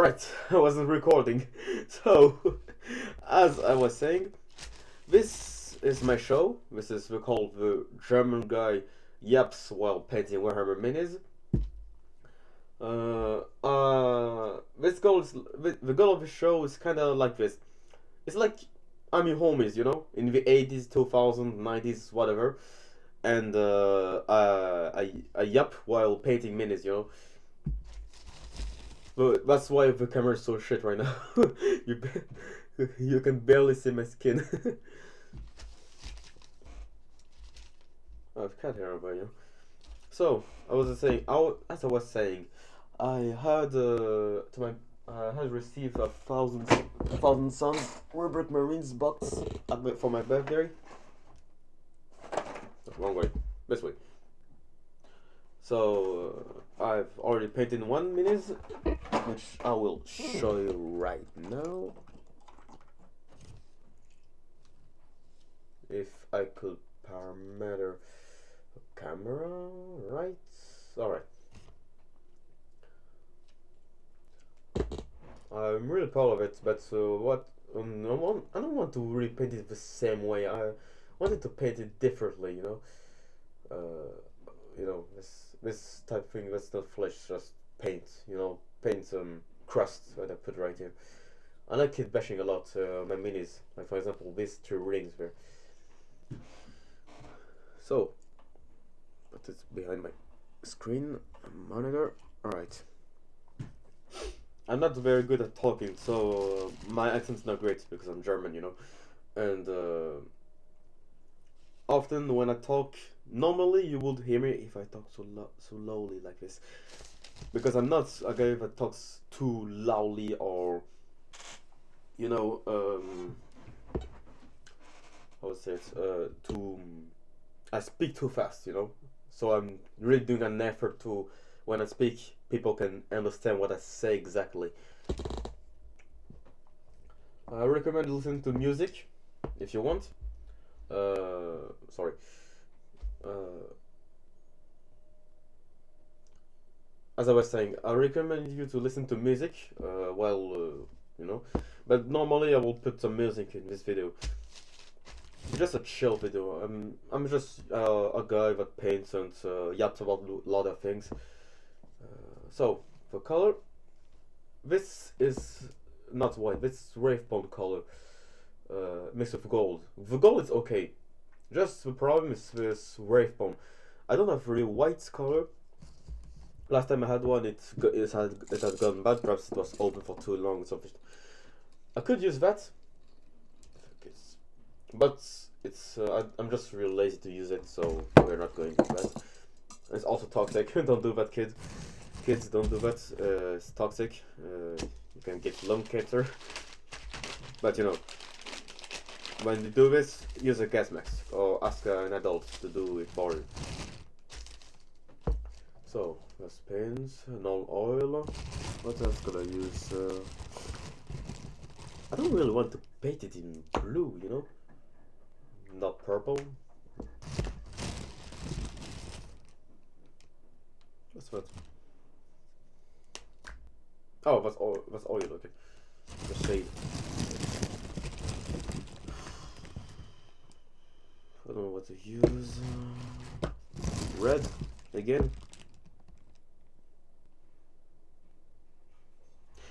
Alright, I wasn't recording. So, as I was saying, this is my show. This is called the German guy yaps while painting Warhammer minis. This goal is the goal of the show is kind of like this. It's like I'm your homies, you know, in the 80s, 2000s, 90s, whatever, and I yap while painting minis, you know. But that's why the camera is so shit right now. you you can barely see my skin. I've cut hair by you. So as I was saying, I had I had received a thousand Suns Rubric Marines box for my birthday. Wrong way, this way. So I've already painted one minis, which I will show you right now. If I could parameter camera, right? Alright. I'm really proud of it, but I don't want to really paint it the same way. I wanted to paint it differently, you know. This type of thing. That's not flesh, just paint. You know, paint some crust that I put right here. I like kit bashing a lot. My minis, like for example, these two rings there. So, put it behind my screen monitor. All right. I'm not very good at talking, so my accent's not great because I'm German, you know, and often when I talk, normally you would hear me if I talk so lowly like this, because I'm not a guy that talks too loudly or, you know, how would say it, too. I speak too fast, you know, so I'm really doing an effort to when I speak, people can understand what I say exactly. I recommend listening to music if you want. Sorry. Uh, as I was saying, I recommend you to listen to music while you know. But normally I will put some music in this video. It's just a chill video. I'm just a guy that paints and yaps about a lot of things. So for color, this is not white. This is Wravebone color mixed with gold. The gold is okay. Just the problem is this Wravebone. I don't have really white color. Last time I had one, it had gone bad. Perhaps it was open for too long or something. I could use that, but I'm just real lazy to use it, so we're not going to that. It's also toxic. Don't do that, kid. Kids, don't do that. It's toxic. You can get lung cancer. But you know, when you do this, use a gas mask or ask an adult to do it for you. So that's paints, no oil. What else could I use? I don't really want to paint it in blue, you know, not purple. What's that? Oh, that's oil. That's oil. Okay, the shade. I don't know what to use. Red again.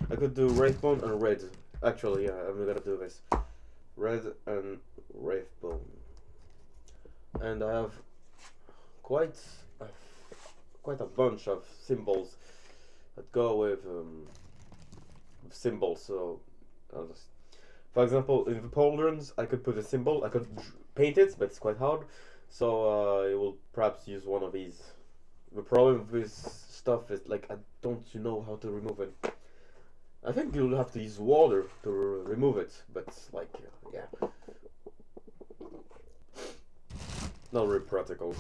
I could do Wravebone and red. Actually, yeah, I'm gonna do this. Red and Wravebone. And I have quite a, quite a bunch of symbols that go with symbols. So, for example, in the pauldrons, I could put a symbol. I could paint it, but it's quite hard. So I will perhaps use one of these. The problem with this stuff is like I don't know how to remove it. I think you'll have to use water to remove it, but like, yeah, not really practical.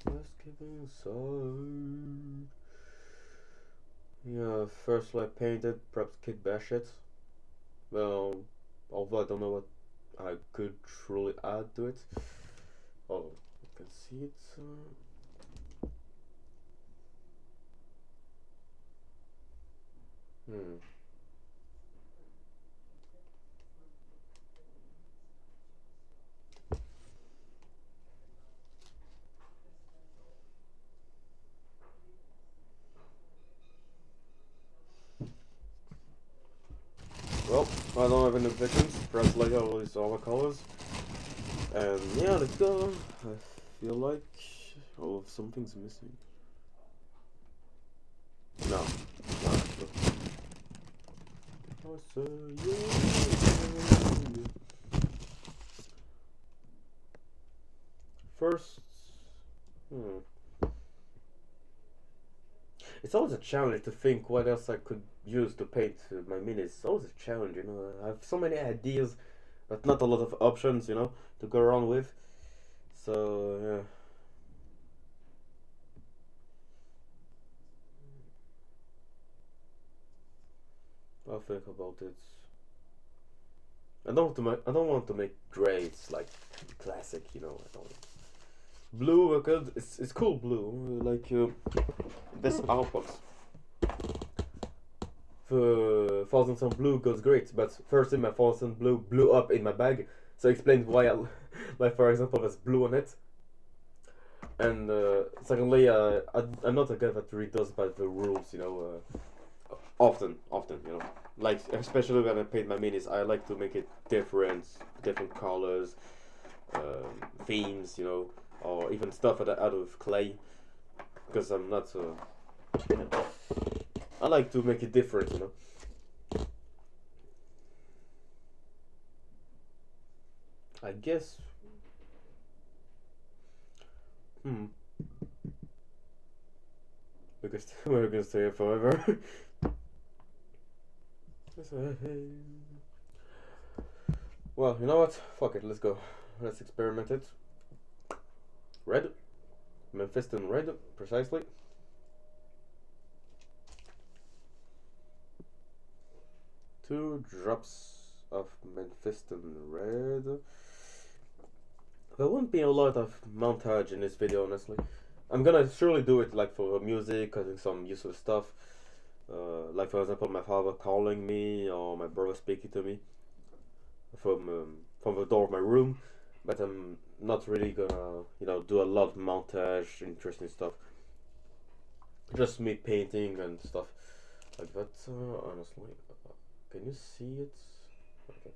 Let's keep inside. Yeah, first I painted, perhaps kit bash it. Well, although I don't know what I could truly add to it. Oh, you can see it. Well, I don't have any victims. Press like all these other colors. And yeah, let's go. I feel like something's missing. No. No. I say yeah. First, hmm. It's always a challenge to think what else I could use to paint my minis. It's always a challenge, you know. I have so many ideas, but not a lot of options, you know, to go around with. So yeah. I'll think about it. I don't want to make gray. It's like classic, you know. I don't. Blue, okay, it's cool blue. Like this outbox. The Thousand Sun Blue goes great, but first in my Thousand Sun Blue blew up in my bag, so it explains why I, like for example, there's blue on it. And secondly, I'm not a guy that really does by the rules, you know. Often, you know. Like especially when I paint my minis, I like to make it different colors, themes, you know, or even stuff out of clay, because I'm not. I like to make it different, you know. I guess. Hmm. Because we're gonna stay here forever. Well, you know what? Fuck it. Let's go. Let's experiment it. Red. Mephiston red, precisely. Two drops of Mephiston red. There won't be a lot of montage in this video, honestly. I'm gonna surely do it like for music, cutting some useful stuff. Like for example, my father calling me or my brother speaking to me from the door of my room. But I'm not really gonna, you know, do a lot of montage, interesting stuff. Just me painting and stuff like that. Honestly, can you see it? Okay,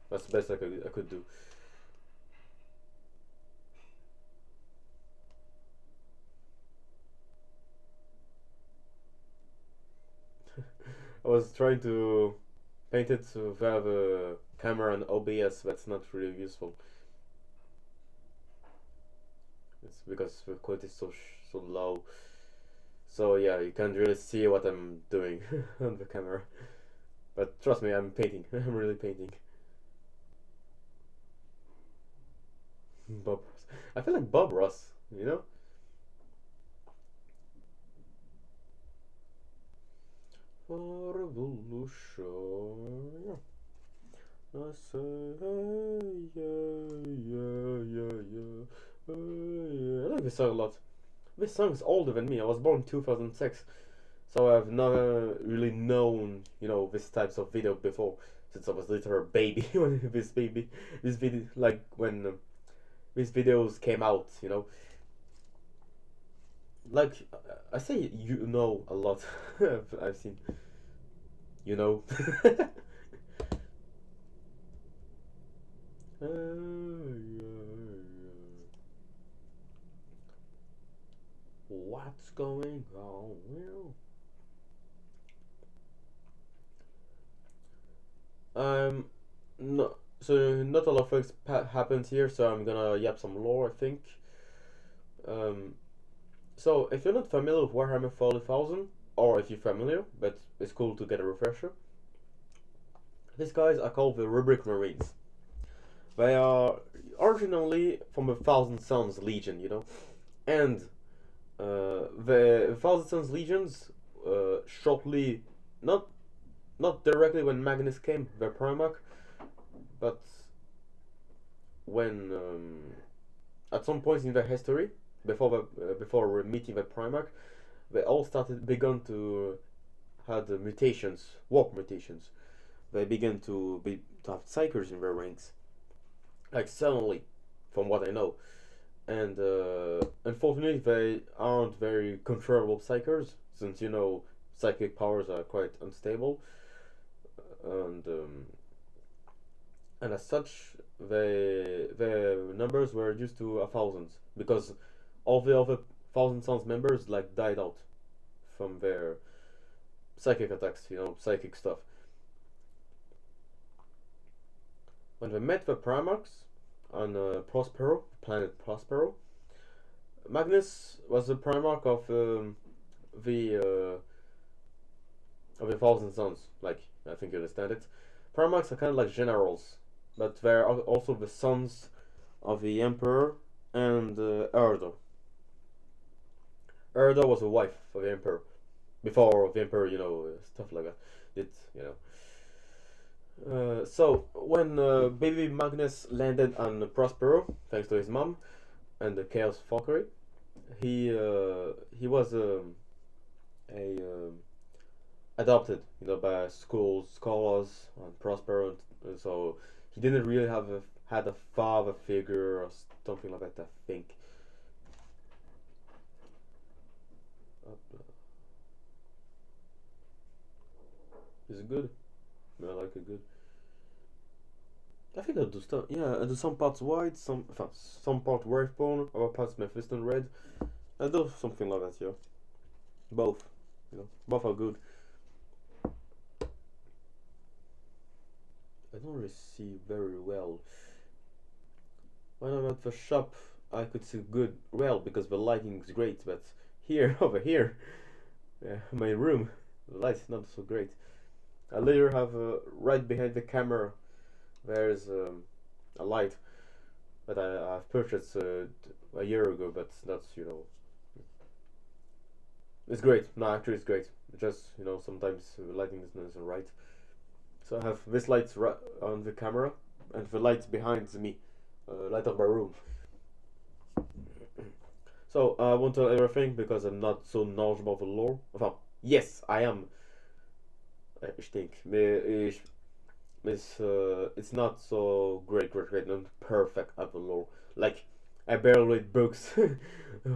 that's the best I could do. I was trying to paint it via the camera and OBS. That's not really useful. It's because the quality is so low. So yeah, you can't really see what I'm doing on the camera. But trust me, I'm painting. I'm really painting. Bob Ross. I feel like Bob Ross, you know? For revolution. I say, hey, yeah. I like this song a lot. This song is older than me. I was born in 2006. So I've never really known, you know, this types of video before, since I was literally a baby when this video, like when these videos came out, you know. Like I say, you know a lot. I've seen, you know. What's going on? No, so not a lot of things happened here, so I'm gonna yap some lore, I think. Um, so if you're not familiar with Warhammer 40,000, or if you're familiar, but it's cool to get a refresher, these guys are called the Rubric Marines. They are originally from the Thousand Sons Legion, you know, and the Thousand Sons Legions shortly, not not directly when Magnus came, the Primarch, but when at some point in their history, before meeting the Primarch, they all begun to had mutations, warp mutations. They began to have psychers in their ranks, like suddenly, from what I know. And unfortunately, they aren't very controllable psychers, since you know psychic powers are quite unstable. and as such, their numbers were reduced to 1,000 because all the other Thousand Sons members like died out from their psychic attacks, psychic stuff. When they met the Primarchs on Prospero, planet Prospero, Magnus was the Primarch the of the Thousand Sons. Like, I think you understand it. Primarchs are kind of like generals, but they're also the sons of the Emperor and Erdo. Erdo was a wife of the Emperor before the Emperor, stuff like that. Did you know? So when baby Magnus landed on Prospero, thanks to his mom and the Chaos Valkyrie, he was a adopted, by scholars on Prospero, and so he didn't really had a father figure or something like that. I think. Is it good? I like it good. I think I do stuff. Yeah, I do some parts white, some part Wraithbone, other parts Mephisto red. I do something like that, yeah. Both, both are good. I don't really see very well. When I'm at the shop, I could see well because the lighting is great, but here, over here, my room, the light's not so great. I later have right behind the camera, there's a light that I've purchased a year ago, but that's it's great. No, actually, it's great. Just sometimes the lighting isn't right. So I have this light on the camera, and the light behind me, light of my room. So I won't tell everything because I'm not so knowledgeable of the lore. Enfin, yes, I am. Ich think, it's not so great, not perfect at the lore. Like, I barely read books.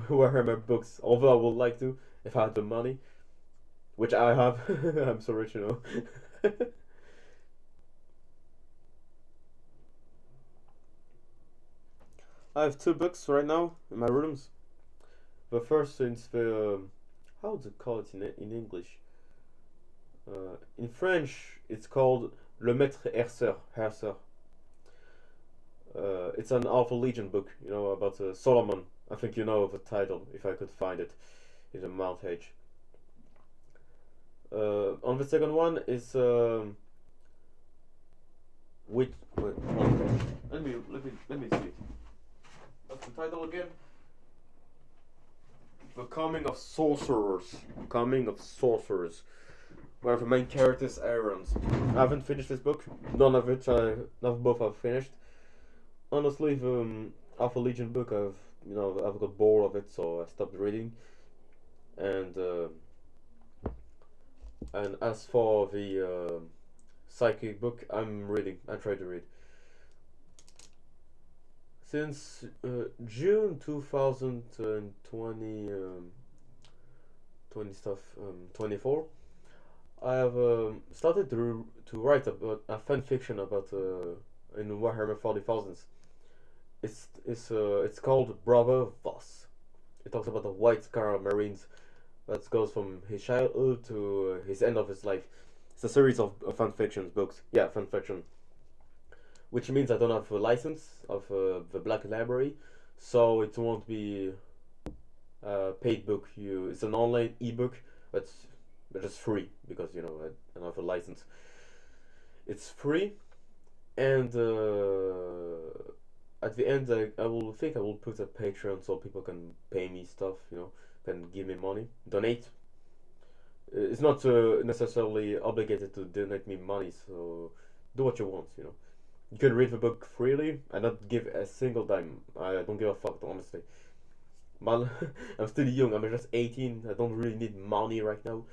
Where are my books? Although I would like to, if I had the money, which I have. I'm so rich, I have two books right now in my rooms. The first is the how do you call it in English? In French, it's called Le Maître Herceur. It's an Alpha Legion book, about Solomon. I think you know the title, if I could find it in the Mount Age. On the second one is which wait, let me see. What's the title again? The Coming of Sorcerers. Coming of Sorcerers. Where the main character is Aaron's. I haven't finished this book. None of both I've finished. Honestly, the Alpha Legion book, I've got bored of it, so I stopped reading. And as for the psychic book, I'm reading. I try to read since June 2020, 24. I have started to write about a fan fiction about in Warhammer 40,000. It's called Brother Voss. It talks about the White Scar Marines that goes from his childhood to his end of his life. It's a series of fan fiction books. Yeah, fan fiction. Which means I don't have a license of the Black Library, so it won't be a paid book. It's an online ebook, but it's free because I don't have a license. It's free, and at the end, I will put a Patreon so people can pay me stuff. Can give me money, donate. It's not necessarily obligated to donate me money, so do what you want. You can read the book freely and not give a single dime. I don't give a fuck, honestly. Man, I'm still young. I'm just 18. I don't really need money right now.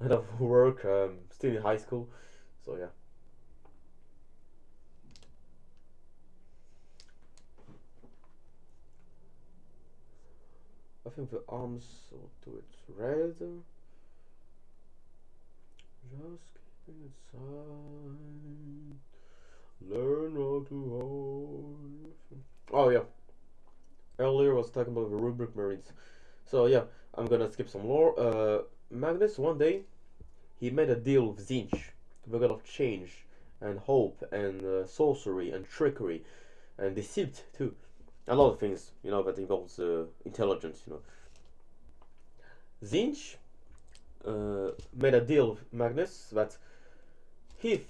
I have work. I'm still in high school, so yeah. I think the arms will do it red. Just Inside, learn how to hold. Oh yeah, earlier I was talking about the Rubric Marines. So yeah, I'm gonna skip some lore. Magnus one day he made a deal with Zinch, the god of change and hope and sorcery and trickery and deceit too. A lot of things, that involves intelligence. Zinch made a deal with Magnus that if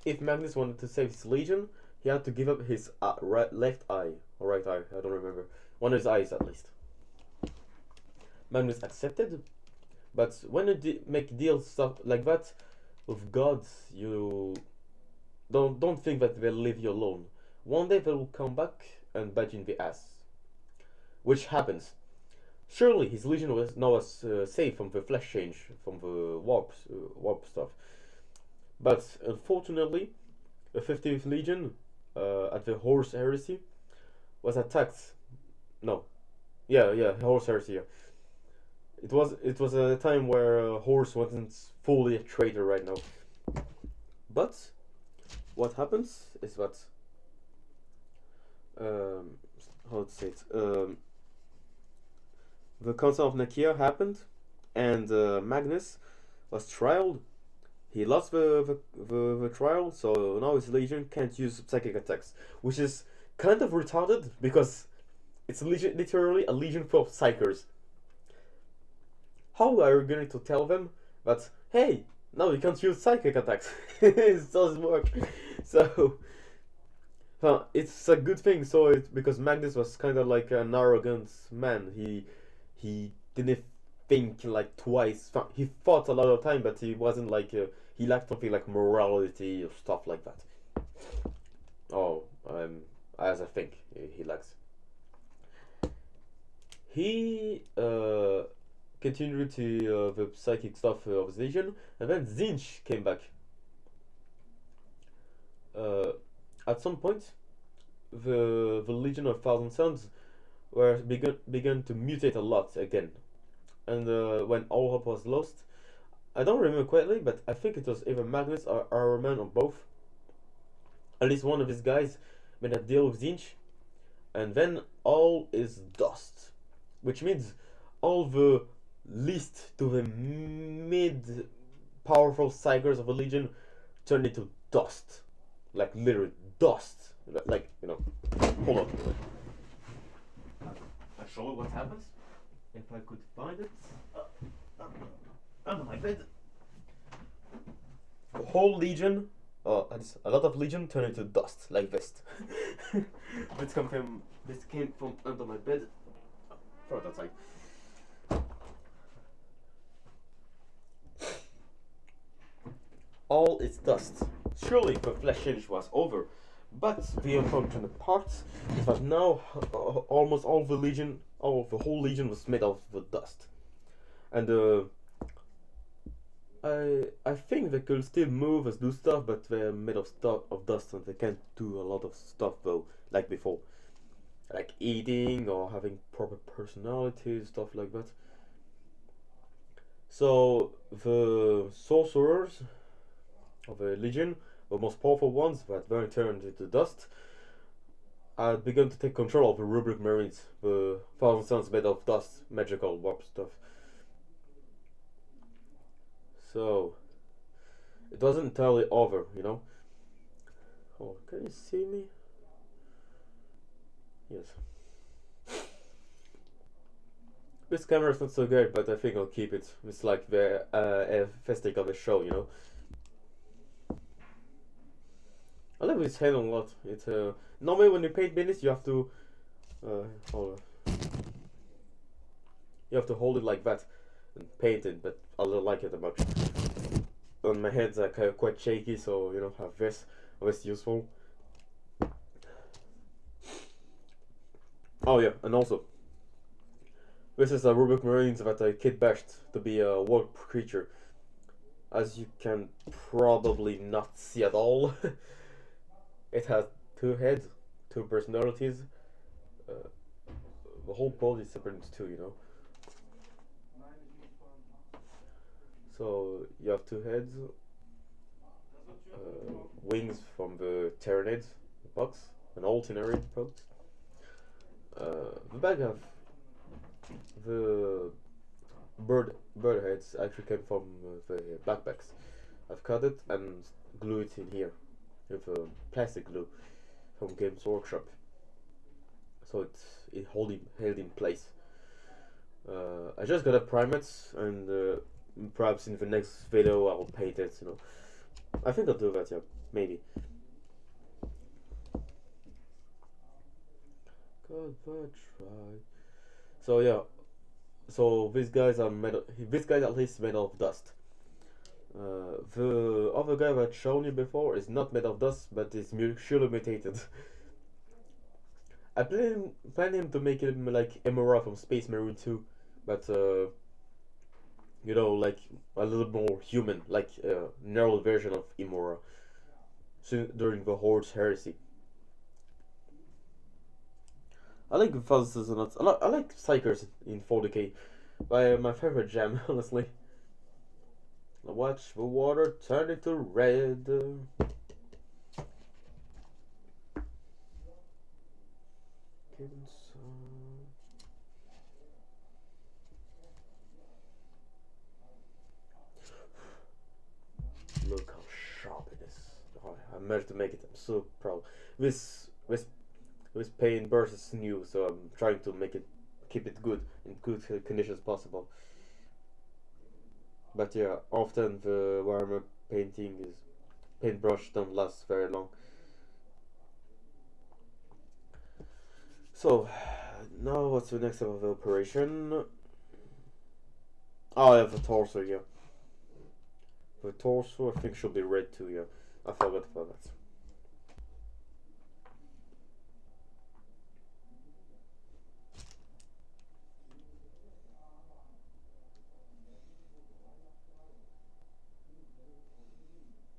if Magnus wanted to save his legion, he had to give up his left eye or right eye. I don't remember. One of his eyes at least. Magnus accepted, but when you make deals stuff like that with gods, you don't think that they'll leave you alone. One day they will come back and bite you in the ass, which happens. Surely his legion was now safe from the flesh change, from the warp stuff. But unfortunately, the 50th Legion at the Horse Heresy was attacked. No, yeah, Horse Heresy. Yeah. It was a time where Horse wasn't fully a traitor right now. But what happens is that how to say it? The Council of Nakia happened, and Magnus was trialed. He lost the trial, so now his legion can't use psychic attacks, which is kind of retarded because it's literally a legion full of psychers. How are you going to tell them that, hey, no, you can't use psychic attacks? It doesn't work. So, it's a good thing. So because Magnus was kind of like an arrogant man. He didn't think like twice. He thought a lot of time, but he wasn't like he lacked something like morality or stuff like that. Oh, as I think he lacks. He continued to the psychic stuff of his legion, and then Zinch came back. At some point, the Legion of Thousand Suns were began to mutate a lot again, and when all hope was lost, I don't remember correctly, but I think it was either Magnus or Iron or both. At least one of his guys made a deal with Zinch, and then all is dust, which means all the least to the mid powerful psychers of a legion turned into dust, like literally dust. Like hold on. I'll show you what happens if I could find it under my bed. The whole legion, a lot of legion turned into dust like this. This came from under my bed. Throw it outside. All is dust. Surely the flesh change was over, but the unfortunate part is that now almost all the whole legion was made of the dust, and I think they could still move and do stuff, but they're made of dust, and they can't do a lot of stuff though, like before, like eating or having proper personality, stuff like that. So the sorcerers of the legion, the most powerful ones that were turned into dust, had begun to take control of the Rubric Marines, the Thousand Suns made of dust, magical warp stuff. So it wasn't entirely over, Oh, can you see me? Yes. This camera is not so good, but I think I'll keep it. It's like the aesthetic of the show. I love this head a lot. It's normally when you paint minis, you have to hold on. You have to hold it like that and paint it, but I don't like it that much. On my head's quite shaky, so have this useful. Oh yeah, and also this is a Rubric Marines that I kit bashed to be a warp creature. As you can probably not see at all. It has 2 heads, 2 personalities. The whole body is separated into 2, So you have 2 heads, wings from the Tyrannid box, an old Tyrannid box. The bag have the bird heads actually came from the backpacks. I've cut it and glue it in here with plastic glue from Games Workshop, so it held in place. I just gotta prime it, and perhaps in the next video I'll paint it. I think I'll do that. Yeah, maybe. God, but try. So yeah, so these guys are made. This guy at least made of dust. The other guy that I've shown you before is not made of dust, but is surely mutated. I plan him to make him like Emora from Space Marine 2, but like a little more human, like a neural version of Emora. So during the Horde's heresy. I like Fuzzes and I like Psychers in 40k. My favorite gem, honestly. Watch the water turn into red. Look how sharp it is. Oh, I managed to make it. I'm so proud. This paint burst is new, so I'm trying to keep it good in good conditions possible. But yeah, often the warmer painting is paintbrush don't last very long. So now what's the next step of the operation? Oh, I have the torso, yeah. The torso I think should be red too, yeah. I forgot about that.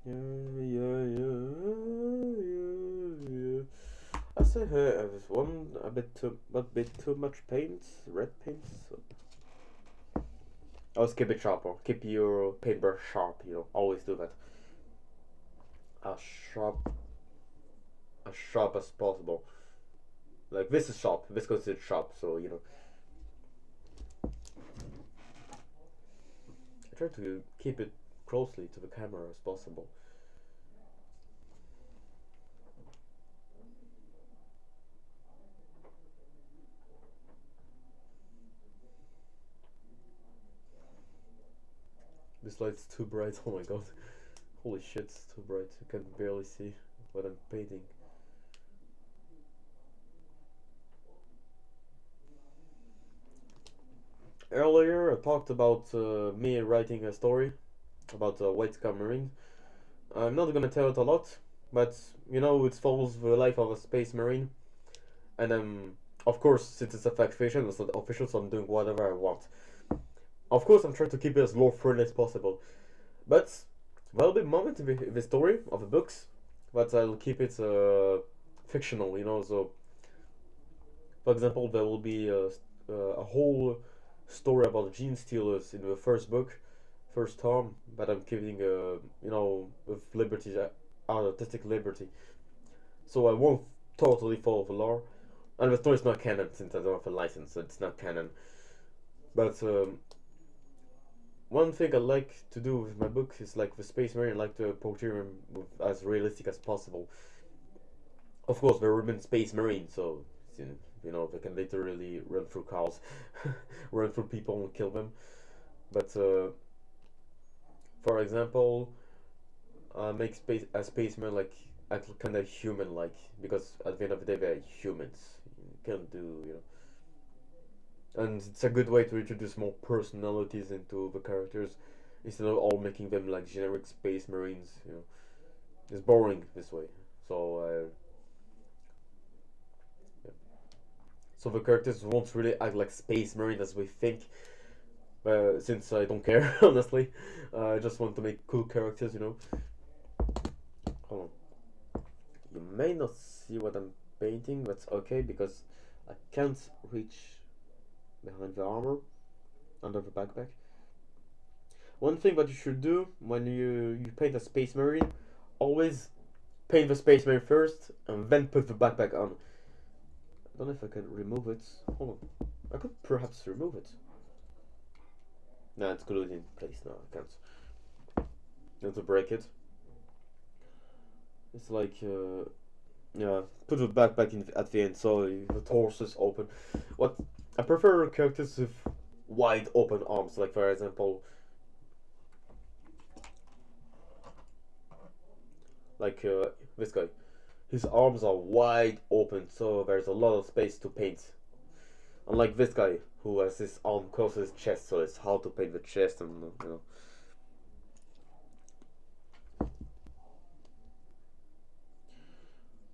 Yeah. I say here there's a bit too much paint, red paint. So. Always keep it sharper. Keep your paintbrush sharp. Always do that. As sharp as possible. Like this is sharp. This considered sharp. So I try to keep it closely to the camera as possible. This light's too bright. Oh my god. Holy shit, it's too bright. You can barely see what I'm painting. Earlier I talked about me writing a story about White Scar Marine. I'm not gonna tell it a lot, but it follows the life of a space marine. And of course, since it's a fact fiction, it's not official, so I'm doing whatever I want. Of course, I'm trying to keep it as lore friendly as possible. But there'll be moments in the story of the books, but I'll keep it fictional, So, for example, there will be a whole story about gene stealers in the first book, first tom, but I'm keeping with liberty, artistic liberty. So I won't totally follow the lore, and the story's not canon since I don't have a license, so it's not canon. But one thing I like to do with my book is like the Space Marine. I like to portray him as realistic as possible. Of course, they're urban Space Marine, so they can literally run through cars, run through people and kill them. But for example, make a spaceman like act kind of human-like, because at the end of the day they're humans. You can't do. And it's a good way to introduce more personalities into the characters instead of all making them like generic space marines. It's boring this way. So yeah. So the characters won't really act like space marine as we think. Since I don't care, honestly, I just want to make cool characters. Hold on. You may not see what I'm painting. That's okay because I can't reach behind the armor, under the backpack. One thing that you should do when you paint a space marine, always paint the Space Marine first and then put the backpack on. I don't know if I can remove it. Hold on. I could perhaps remove it. Nah, it's glued in place. No, I can't. I have to break it. It's like, yeah, put the backpack in at the end so the torso is open. What I prefer characters with wide open arms, like for example, like this guy. His arms are wide open, so there's a lot of space to paint. Unlike this guy, who has his arm close to his chest, so it's hard to paint the chest and you know.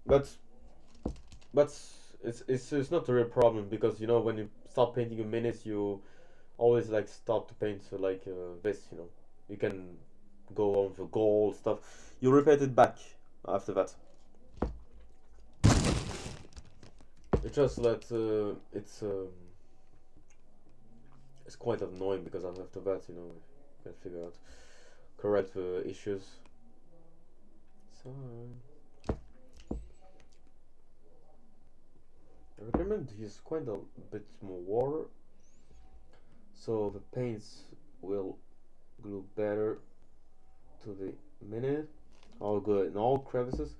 But but it's not a real problem because you know when you start painting in minutes, you always like start to paint like this. You know, you can go on for gold stuff. You repeat it back after that. It's just that it's quite annoying because after that, you know, you can figure out correct issues. So I recommend to use quite a bit more water, so the paints will glue better to the minute. All good in all crevices.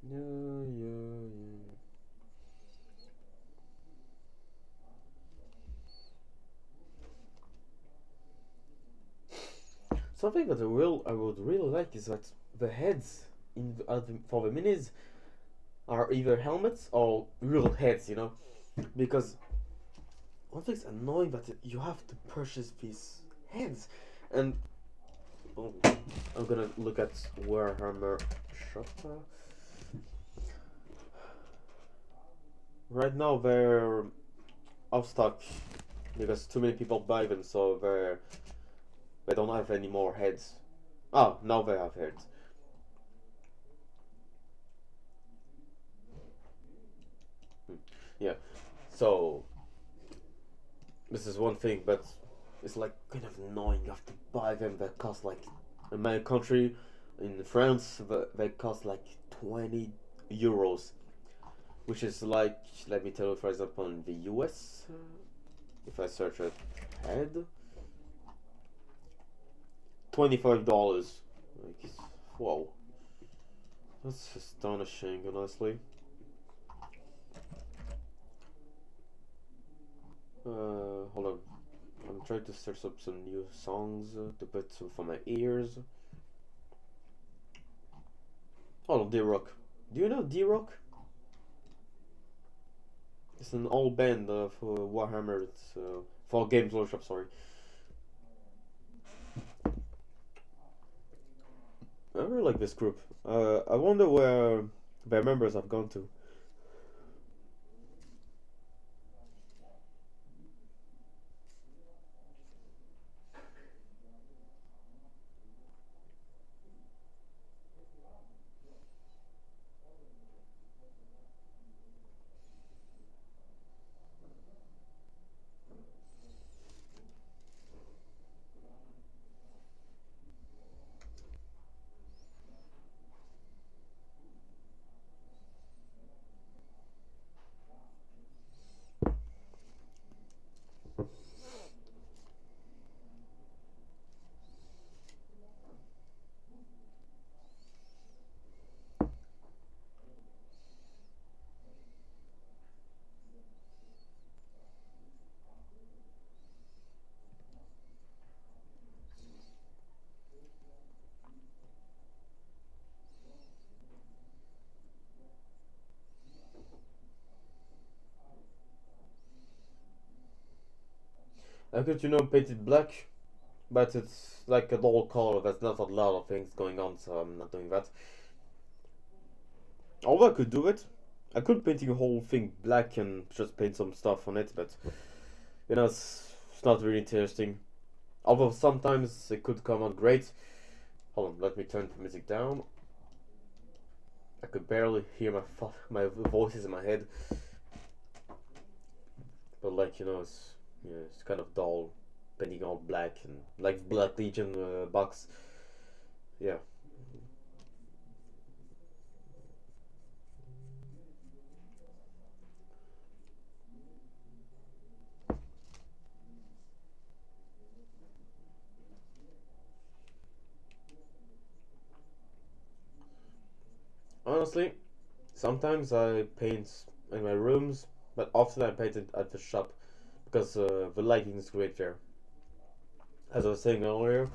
Yeah, yeah, yeah. Something that I would really like is that the heads for the minis are either helmets or real heads, you know, because one thing's annoying that you have to purchase these heads, and oh, I'm gonna look at Warhammer shop. Right now they're off stock because too many people buy them, so they don't have any more heads. Oh, now they have heads. Yeah, so this is one thing, but it's like kind of annoying. You have to buy them. That cost like in my country, in France, they cost like 20 euros, which is like, let me tell you, for example, in the US, if I search it, head, $25. Like, whoa, that's astonishing, honestly. Hold on. I'm trying to search up some new songs to put for my ears. Oh, D-Rock. Do you know D-Rock? It's an old band for Warhammer. It's for Games Workshop. Sorry. I really like this group. I wonder where their members have gone to. I could, you know, paint it black, but it's like a dull color. There's not a lot of things going on, so I'm not doing that. Although I could do it, I could paint the whole thing black and just paint some stuff on it, but you know, it's not really interesting. Although sometimes it could come out great. Hold on, let me turn the music down. I could barely hear my voices in my head. but like yeah, it's kind of dull, painting all black and like Black Legion box. Yeah. Honestly, sometimes I paint in my rooms, but often I paint it at the shop because the lighting is great there. As I was saying earlier,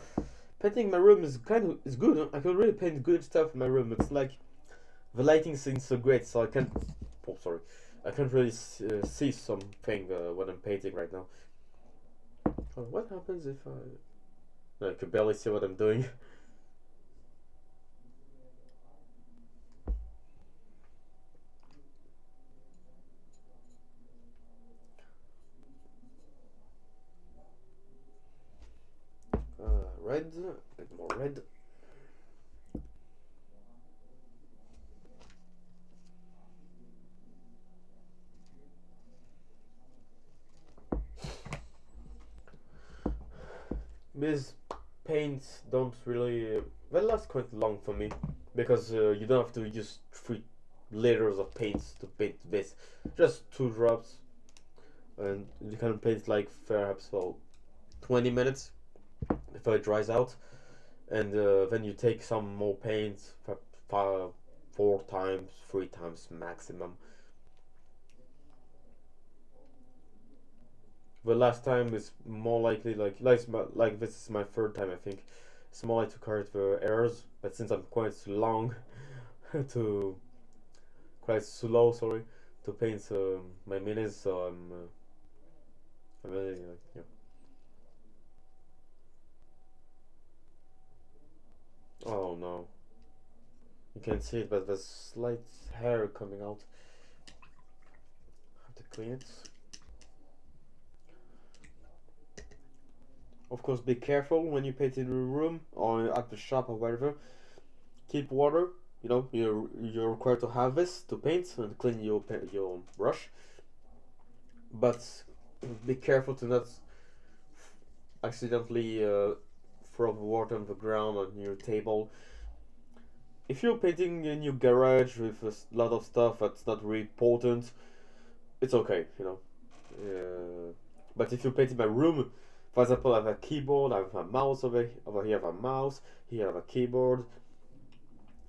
painting my room is good. Huh? I can really paint good stuff in my room. It's like the lighting seems so great, so I can't. Oh, sorry, I can't really see something when I'm painting right now. What happens if I? No, I can barely see what I'm doing. Red, a bit more red. These paints don't really. They last quite long for me because you don't have to use 3 liters of paints to paint this. Just 2 drops, and you can paint like perhaps for 20 minutes before it dries out, and then you take some more paint for 4 times, 3 times maximum. The last time is more likely like this is my third time I think. It's more likely to correct the errors, but since I'm quite long to quite slow, sorry, to paint my minis, so I'm really yeah. Oh no, you can't see it, but there's slight hair coming out. Have to clean it. Of course, be careful when you paint in your room or at the shop or wherever. Keep water. You're required to have this to paint and clean your brush, but be careful to not accidentally throw the water on the ground on your table. If you're painting in your garage with a lot of stuff that's not really important, it's okay. But if you paint in my room, for example, I have a keyboard, I have a mouse over here, I have a mouse, here I have a keyboard,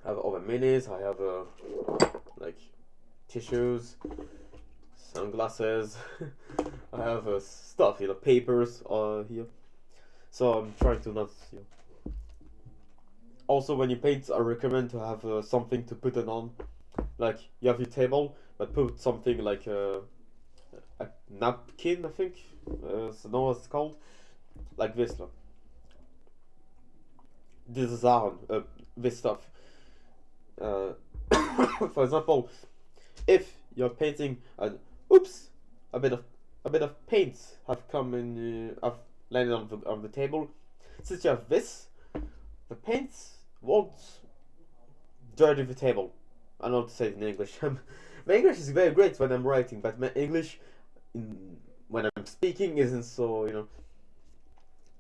I have other minis, I have like tissues, sunglasses, I have stuff, papers here. So I'm trying to not. Also, when you paint, I recommend to have something to put it on. Like you have your table, but put something like a napkin, I think. So know what it's called. Like this. Look. This is on this stuff. Uh, for example, if you're painting, oops, a bit of paint have come in, have landed on the table. Since you have this, the paint won't dirty the table. I don't know how to say it in English. My English is very great when I'm writing, but my English when I'm speaking isn't so.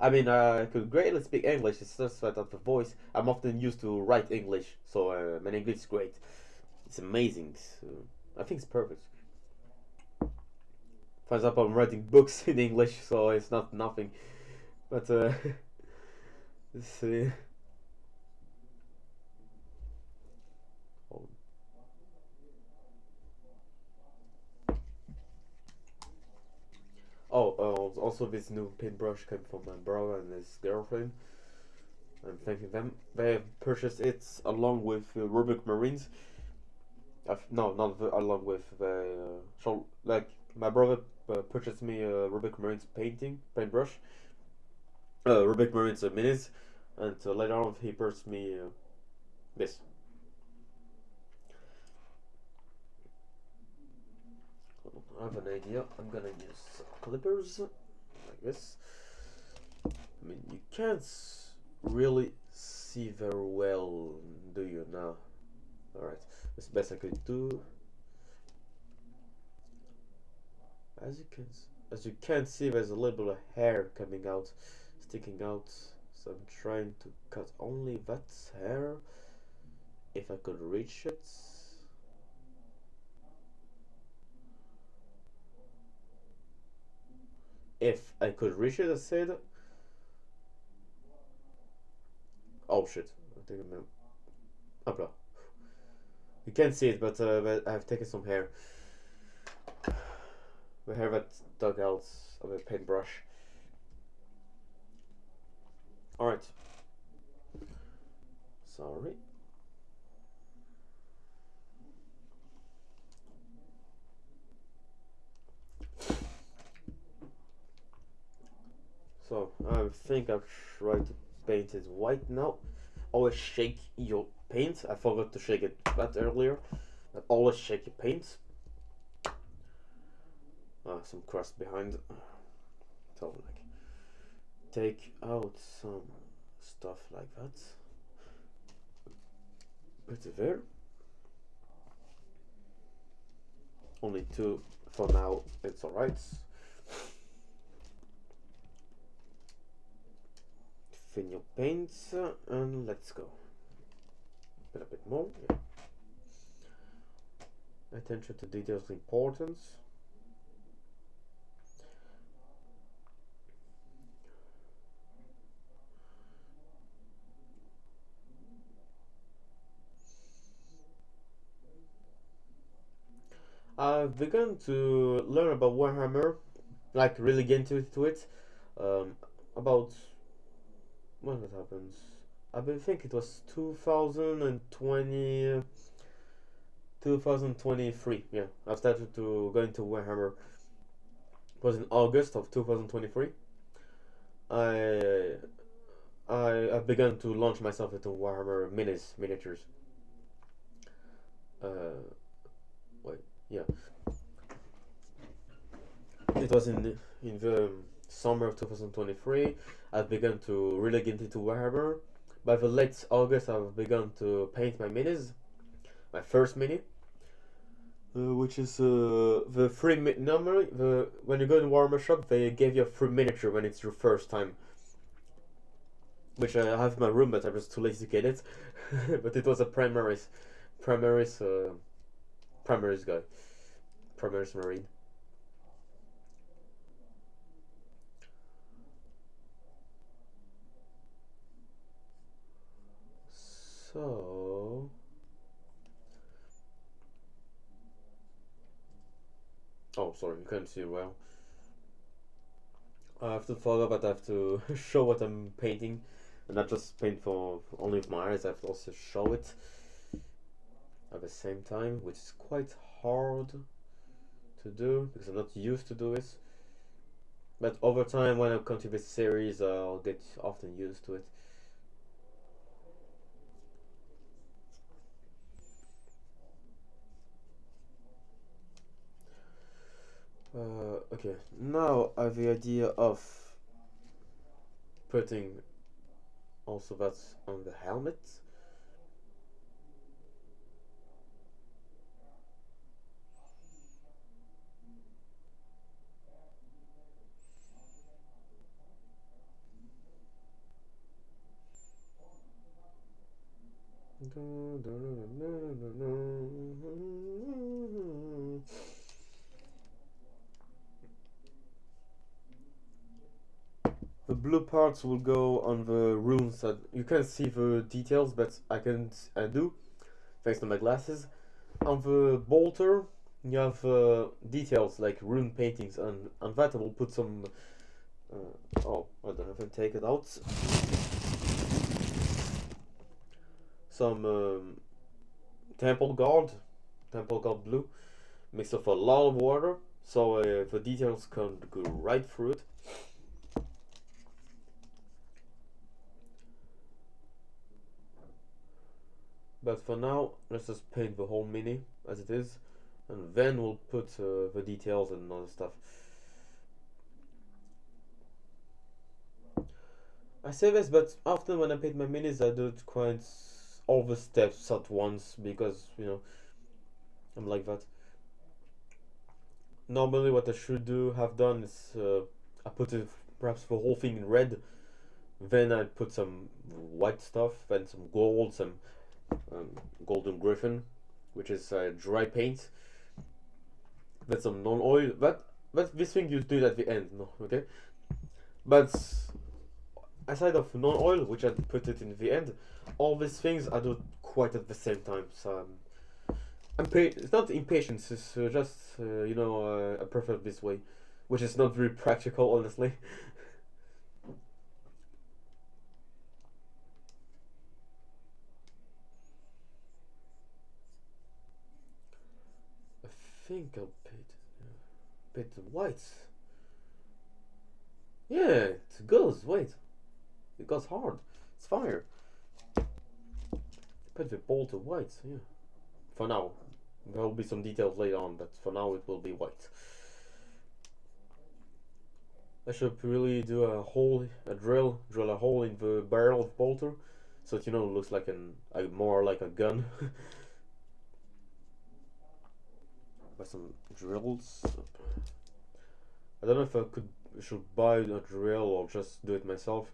I mean, I could greatly speak English. It's just that of the voice. I'm often used to write English, so my English is great. It's amazing. So I think it's perfect. For example, I'm writing books in English, so it's not nothing. But it's, oh. Also this new paintbrush came from my brother and his girlfriend. I'm thanking them. They have purchased it along with Rubric Marines. No, not along with the. So, like, my brother purchased me a Rubric Marines paintbrush. Rubric Marines minis. And later on, he purchased me this. I have an idea. I'm gonna use clippers like this. I mean, you can't really see very well, do you now? Alright, that's the best I could do. As you can see. as you can see, there's a little bit of hair coming out, sticking out. So I'm trying to cut only that hair, if I could reach it. If I could reach it, I said. Oh shit! I think I'm. Hopla. You can't see it, but I've taken some hair. The hair that dug out of a paintbrush. Alright. Sorry. So, I think I've tried to paint it white now. Always shake your paint. I forgot to shake it that earlier. But always shake your paint. Some crust behind. So, like, take out some stuff like that. Put it there. Only two for now. It's alright. Thin your paints and let's go. Put a bit more. Yeah. Attention to details important. I've begun to learn about Warhammer, like really get into it. About when that happens, think it was 2020, 2023. Yeah, I started to go into Warhammer. It was in August of 2023. I I've begun to launch myself into Warhammer miniatures. Uh, wait, yeah. It was in the summer of 2023. I've begun to really get into Warhammer. By the late August, I've begun to paint my minis. My first mini, which is the free normally when you go in Warhammer shop, they give you a free miniature when it's your first time. Which I have in my room, but I was too lazy to get it. But it was a Primaris guy, Primaris Marine. So oh, sorry, you can't see well. I have to follow, but I have to show what I'm painting, and not just paint for only with my eyes. I have to also show it at the same time, which is quite hard to do because I'm not used to do this. But over time, when I come to this series, I'll get often used to it. Okay, now I have the idea of putting also that on the helmet. The blue parts will go on the runes that you can't see the details, but I do thanks to my glasses. On the bolter, you have details like rune paintings, and on that I will put some. Oh, I don't have to take it out. Some temple guard blue, mixed with a lot of water, so the details can go right through it. But for now, let's just paint the whole mini as it is, and then we'll put the details and other stuff. I say this, but often when I paint my minis, I do it quite all the steps at once because, you know, I'm like that. Normally, what I should have done is I put it, perhaps the whole thing in red. Then I put some white stuff, then some gold, some um, golden griffin, which is dry paint. Then some non-oil. But this thing you do it at the end, no, okay? But aside of non-oil, which I put it in the end, all these things I do quite at the same time. So it's not impatience. It's just I prefer this way, which is not very practical, honestly. I think I'll paint white. Yeah, it goes. Wait, it goes hard. It's fire. Paint the ball to white. Yeah. For now, there will be some details later on, but for now it will be white. I should really do drill a hole in the barrel of bolter, so that it looks like more like a gun. By some drills. I don't know if should buy a drill or just do it myself,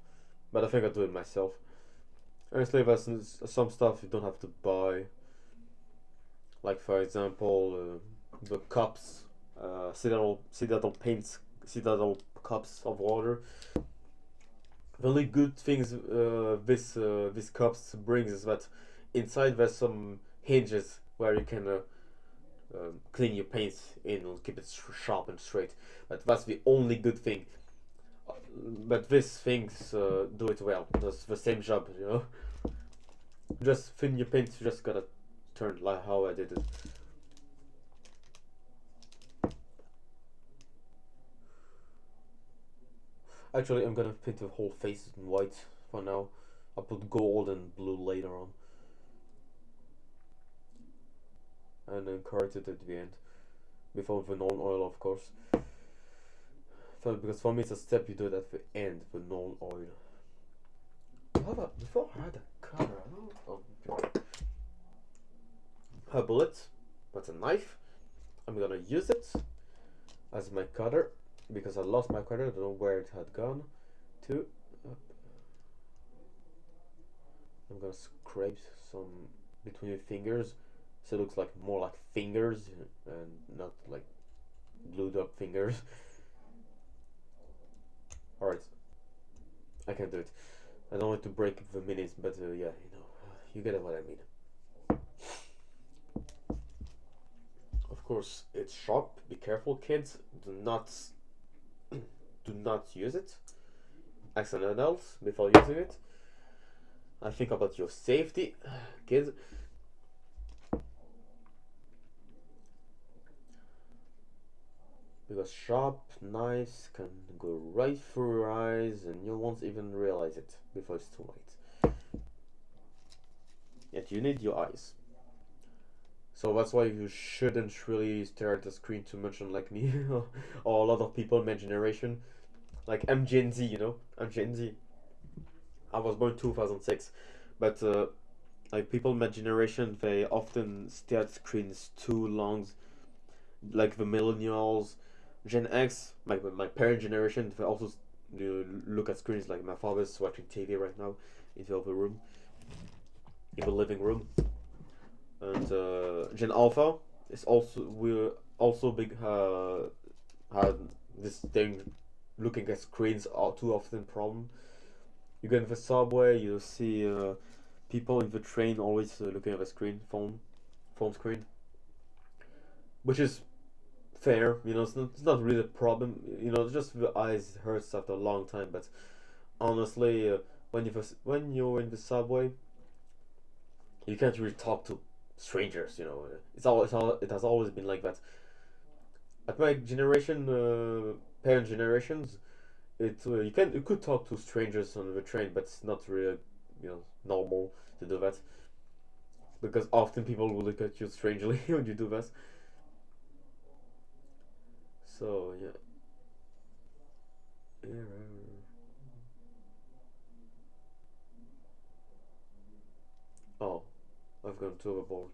but I think I'll do it myself. Honestly, there's some stuff you don't have to buy, like for example the cups, citadel cups of water. The only good things this cups brings is that inside there's some hinges where you can clean your paint in and keep it sharp and straight. But that's the only good thing. But these things do it well. Does the same job, Just thin your paint. You just gotta turn like how I did it. Actually, I'm gonna paint the whole face in white for now. I'll put gold and blue later on, and then correct it at the end, before the non-oil, of course. Because for me, it's a step you do it at the end, the non-oil. Before I had a cutter, a bullet, that's a knife. I'm gonna use it as my cutter because I lost my cutter. I don't know where it had gone to. I'm gonna scrape some between the fingers so it looks like more like fingers and not like glued up fingers. Alright, I can do it. I don't want to break the minutes, but yeah, you get what I mean. Of course, it's sharp. Be careful, kids. Do not use it. Accidentals before using it. I think about your safety, kids. Because sharp knives can go right through your eyes and you won't even realize it before it's too late. Yet you need your eyes. So that's why you shouldn't really stare at the screen too much, unlike me or a lot of people in my generation. Like I'm Gen Z, I'm Gen Z. I was born 2006, but like people in my generation, they often stare at screens too long. Like the millennials, Gen X, my parent generation, they also look at screens. Like my father's watching TV right now in the other room, in the living room. And Gen Alpha is we're also big had this thing looking at screens are too often problem. You go in the subway, you see people in the train always looking at the phone screen, which is fair. It's not really a problem. Just the eyes hurts after a long time. But honestly, when you're in the subway, you can't really talk to strangers. It has always been like that. At my generation, parent generations, you could talk to strangers on the train, but it's not really normal to do that because often people will look at you strangely when you do that. So yeah. Oh, I've gone to overboard.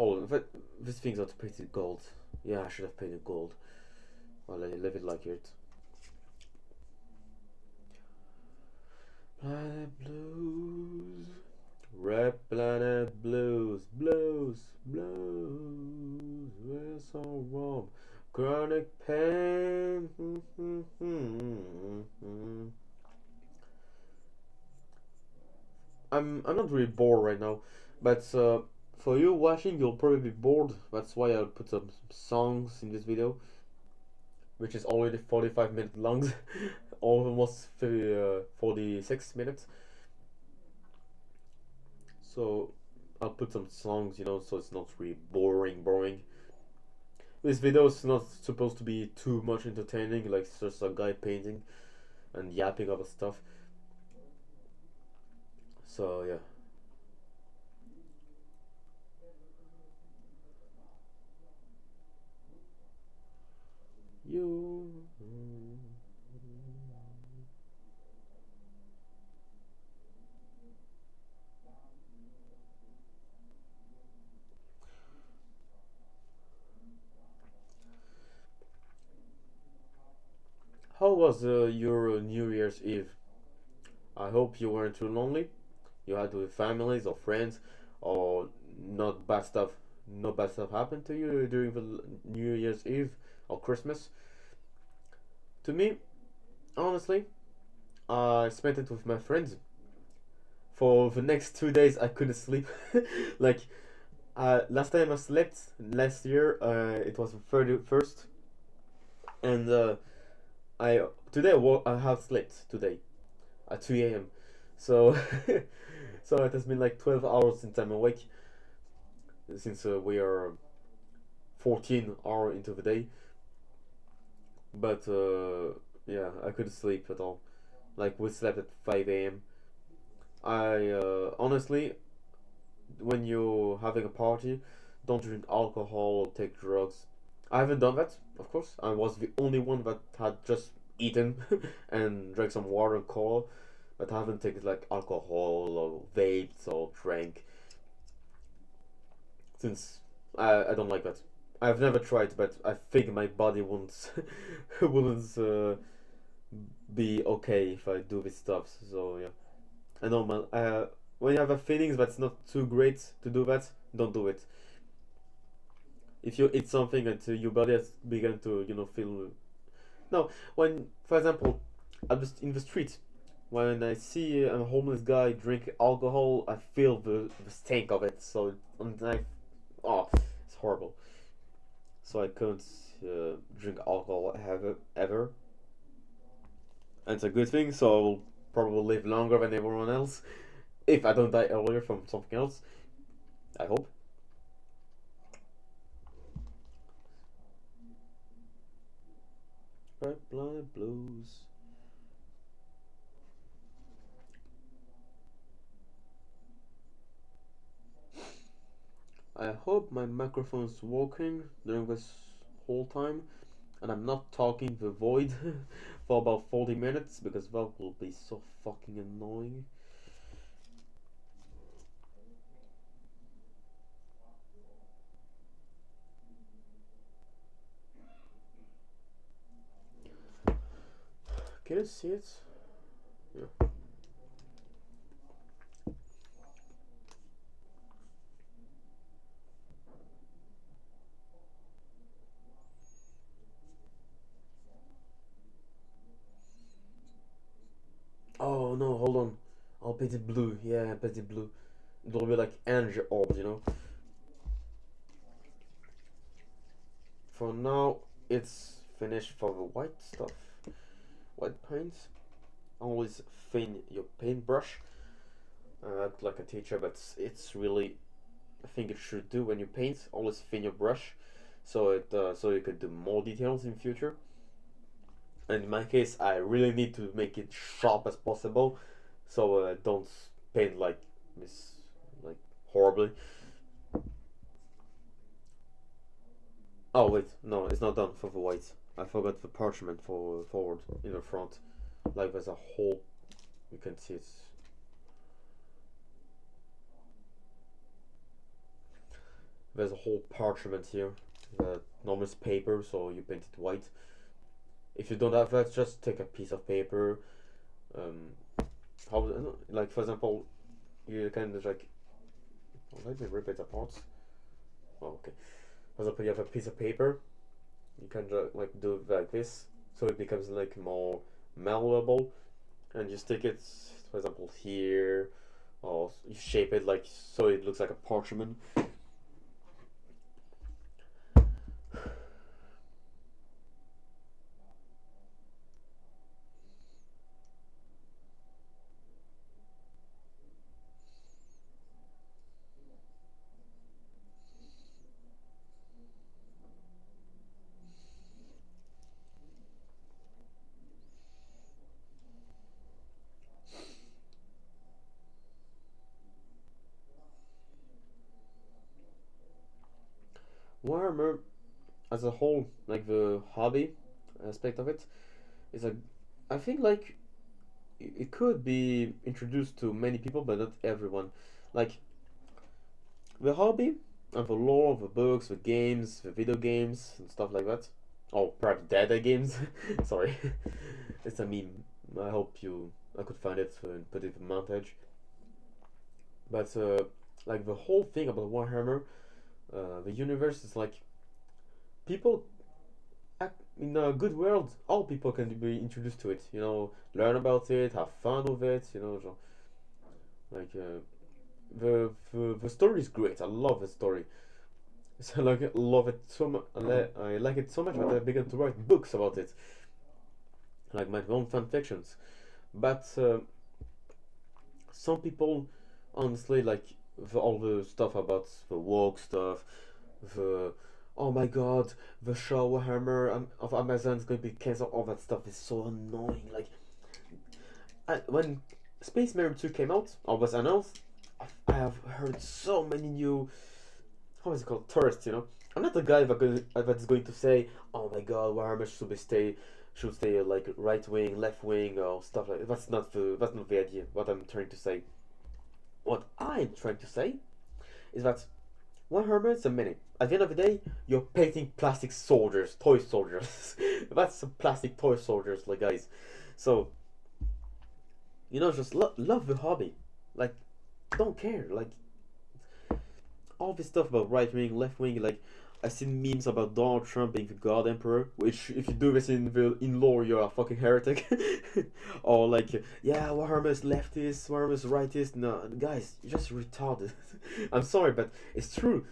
Oh, but these things are painted gold. Yeah, I should have painted gold. Well, I leave it like it. Planet blues, red planet blues, blues, blues. We're so warm, chronic pain. I'm not really bored right now, but for you watching, you'll probably be bored. That's why I'll put some songs in this video, which is already 45 minutes long, almost 46 minutes. So I'll put some songs, so it's not really boring. This video is not supposed to be too much entertaining, like it's just a guy painting and yapping about stuff. So yeah. You. How was your New Year's Eve? I hope you weren't too lonely. You had with families or friends, or not bad stuff. No bad stuff happened to you during the New Year's Eve or Christmas. To me, honestly, I spent it with my friends. For the next 2 days, I couldn't sleep. Like last time I slept last year, it was the 31st, and I today I have slept today at 2 a.m. So so it has been like 12 hours since I'm awake, since we are 14 hours into the day. But yeah, I couldn't sleep at all. Like we slept at 5 a.m. I honestly, when you're having a party, don't drink alcohol or take drugs. I haven't done that, of course. I was the only one that had just eaten and drank some water and cola, but I haven't taken like alcohol or vaped or drank, since I don't like that. I've never tried, but I think my body won't wouldn't be okay if I do this stuff. So yeah, I know, man. When you have a feelings that's not too great to do that, don't do it. If you eat something and your body has begun to feel no, when for example in the street, when I see a homeless guy drink alcohol, I feel the stink of it. So and oh, it's horrible. So I couldn't drink alcohol ever, and it's a good thing. So I will probably live longer than everyone else if I don't die earlier from something else. I hope. Red Blind Blues. I hope my microphone's working during this whole time and I'm not talking the void for about 40 minutes, because that will be so fucking annoying. Can you see it? Yeah. Oh no, hold on. I'll paint it blue. Yeah, paint it blue. It'll be like energy orbs. For now, it's finished for the white stuff. White paints. Always thin your paintbrush. Act like a teacher, but it's really I think it should do when you paint. Always thin your brush, so you could do more details in future. And in my case, I really need to make it sharp as possible, so I don't paint like this, like horribly. Oh wait, no, it's not done for the white. I forgot the parchment for forward in the front. Like there's a hole, you can see it. there's a whole parchment here. Normal paper, so you paint it white. If you don't have that, just take a piece of paper. Um, how like for example, you can just like let me rip it apart. Oh, okay. For example, you have a piece of paper. You can just like do it like this, so it becomes like more malleable, and you stick it, for example, here, or you shape it like so it looks like a parchment. Warhammer as a whole, like the hobby aspect of it, is a, I think like it could be introduced to many people, but not everyone. Like the hobby and the lore of the books, the games, the video games, and stuff like that. Oh, perhaps data games. Sorry, it's a meme. I hope I could find it and put it in montage. But like the whole thing about Warhammer, the universe is like people in a good world. All people can be introduced to it. Learn about it, have fun with it. Like the story is great. I love the story. So like I love it so much. I like it so much that I began to write books about it, like my own fan fictions. But some people, honestly, like all the stuff about the woke stuff, the oh my god, the show Warhammer of Amazon is going to be cancelled. All that stuff is so annoying. Like when Space Marine 2 came out or was announced, I have heard so many new, how is it called, tourists. I'm not the guy that's going to say, oh my god, Warhammer should stay like right wing, left wing, or stuff like that. That's not the idea. What I'm trying to say. What I'm trying to say is that Warhammer is a mini. At the end of the day, you're painting plastic soldiers, toy soldiers. That's some plastic toy soldiers, like guys. So just love the hobby. Like, don't care. Like all this stuff about right wing, left wing. Like I seen memes about Donald Trump being the God Emperor, which if you do this in lore, you're a fucking heretic. Or like, yeah, Warhammer is leftist, Warhammer is rightist. No, guys, you're just retarded. I'm sorry, but it's true.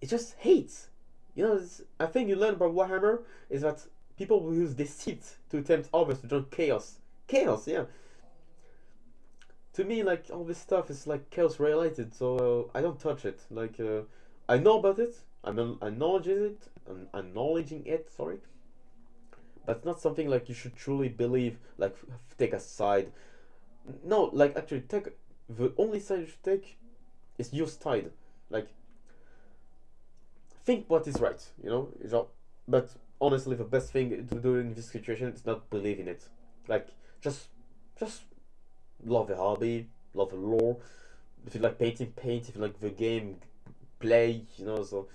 It just hates. I think you learn about Warhammer is that people will use deceit to tempt others to join chaos. Chaos, yeah. To me, like all this stuff is like chaos related, so I don't touch it. Like I know about it, I'm acknowledging it. Sorry, but it's not something like you should truly believe. Like take a side. No, like actually take the only side you should take is your side. Like think what is right. But honestly, the best thing to do in this situation is not believe in it. Like just, just love the hobby, love the lore. If you like painting, paint. If you like the game, play. So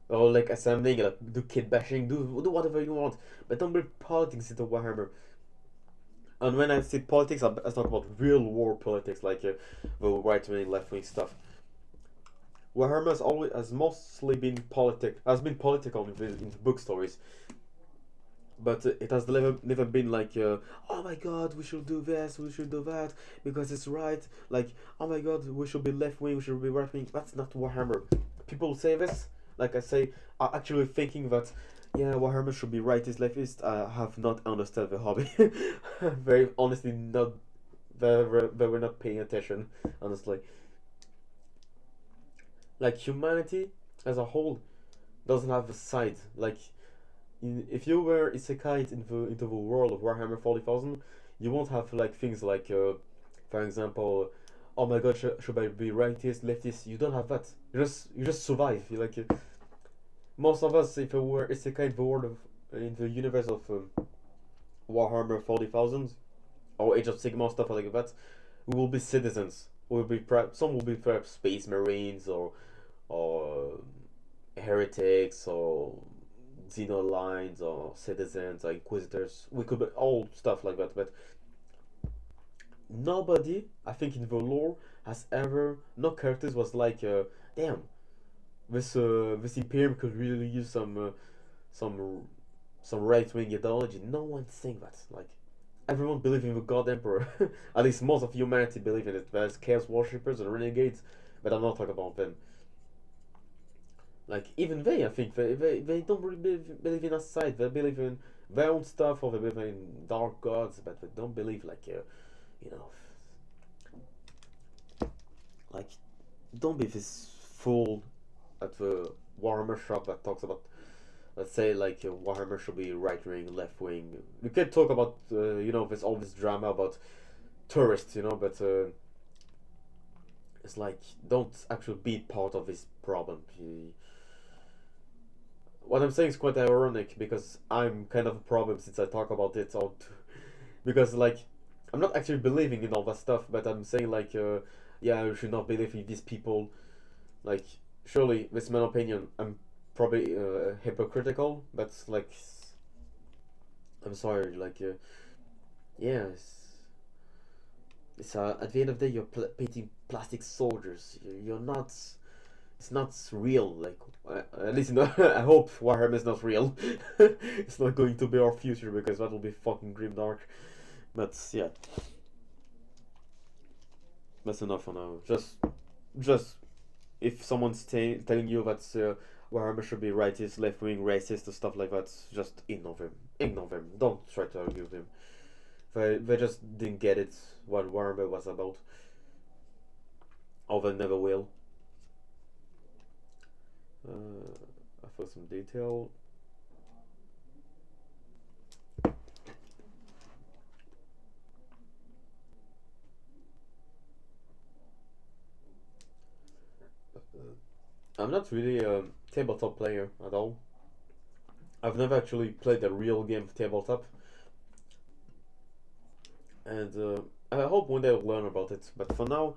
or like assembling, like do kit bashing, do whatever you want, but don't bring politics into Warhammer. And when I say politics, I talk about real war politics, like the right wing, left wing stuff. Warhammer has mostly been political in the book stories, but it has never been like, oh my god, we should do this, we should do that because it's right. Like, oh my god, we should be left wing, we should be right wing. That's not Warhammer. People say this, like I say, are actually thinking that, yeah, Warhammer should be rightist, leftist. I have not understood the hobby. Very honestly, not. They were not paying attention, honestly. Like humanity as a whole doesn't have a side. Like if you were isekai into the world of Warhammer 40,000, you won't have like things like, for example, oh my god, should I be rightist, leftist? You don't have that. You just survive. Most of us, if we were isekai in the world in the universe of Warhammer 40,000 or Age of Sigmar stuff like that, we will be citizens. Some will be perhaps space marines or or heretics or xenolines or citizens or inquisitors. We could be all stuff like that, but nobody, I think, in the lore has ever, no characters was like, damn, this imperium could really use some some right wing ideology. No one's saying that. Like everyone believes in the God Emperor. At least most of humanity believe in it. There's chaos worshippers and renegades, but I'm not talking about them. Like even they, I think they don't really believe in a side. They believe in their own stuff, or they believe in dark gods, but they don't believe like you know, like don't be this fool at the Warhammer shop that talks about, let's say, like Warhammer should be right wing, left wing. We can talk about there's all this drama about tourists, but it's like don't actually be part of this problem. What I'm saying is quite ironic because I'm kind of a problem since I talk about it all. Because like I'm not actually believing in all that stuff, but I'm saying like yeah, you should not believe in these people. Like surely, this is my opinion. I'm probably hypocritical, but like I'm sorry. Like yeah, it's at the end of the day you're painting plastic soldiers. You're not. It's not real. Like at least I hope Warhammer is not real. It's not going to be our future because that will be fucking grim dark. But yeah, that's enough for now. Just if someone's telling you that Warhammer should be rightist, left wing, racist, or stuff like that, just ignore them. Ignore them. Don't try to argue with them. They just didn't get it what Warhammer was about, or they never will. For some detail, I'm not really a tabletop player at all. I've never actually played a real game of tabletop, and I hope one day I'll learn about it. But for now,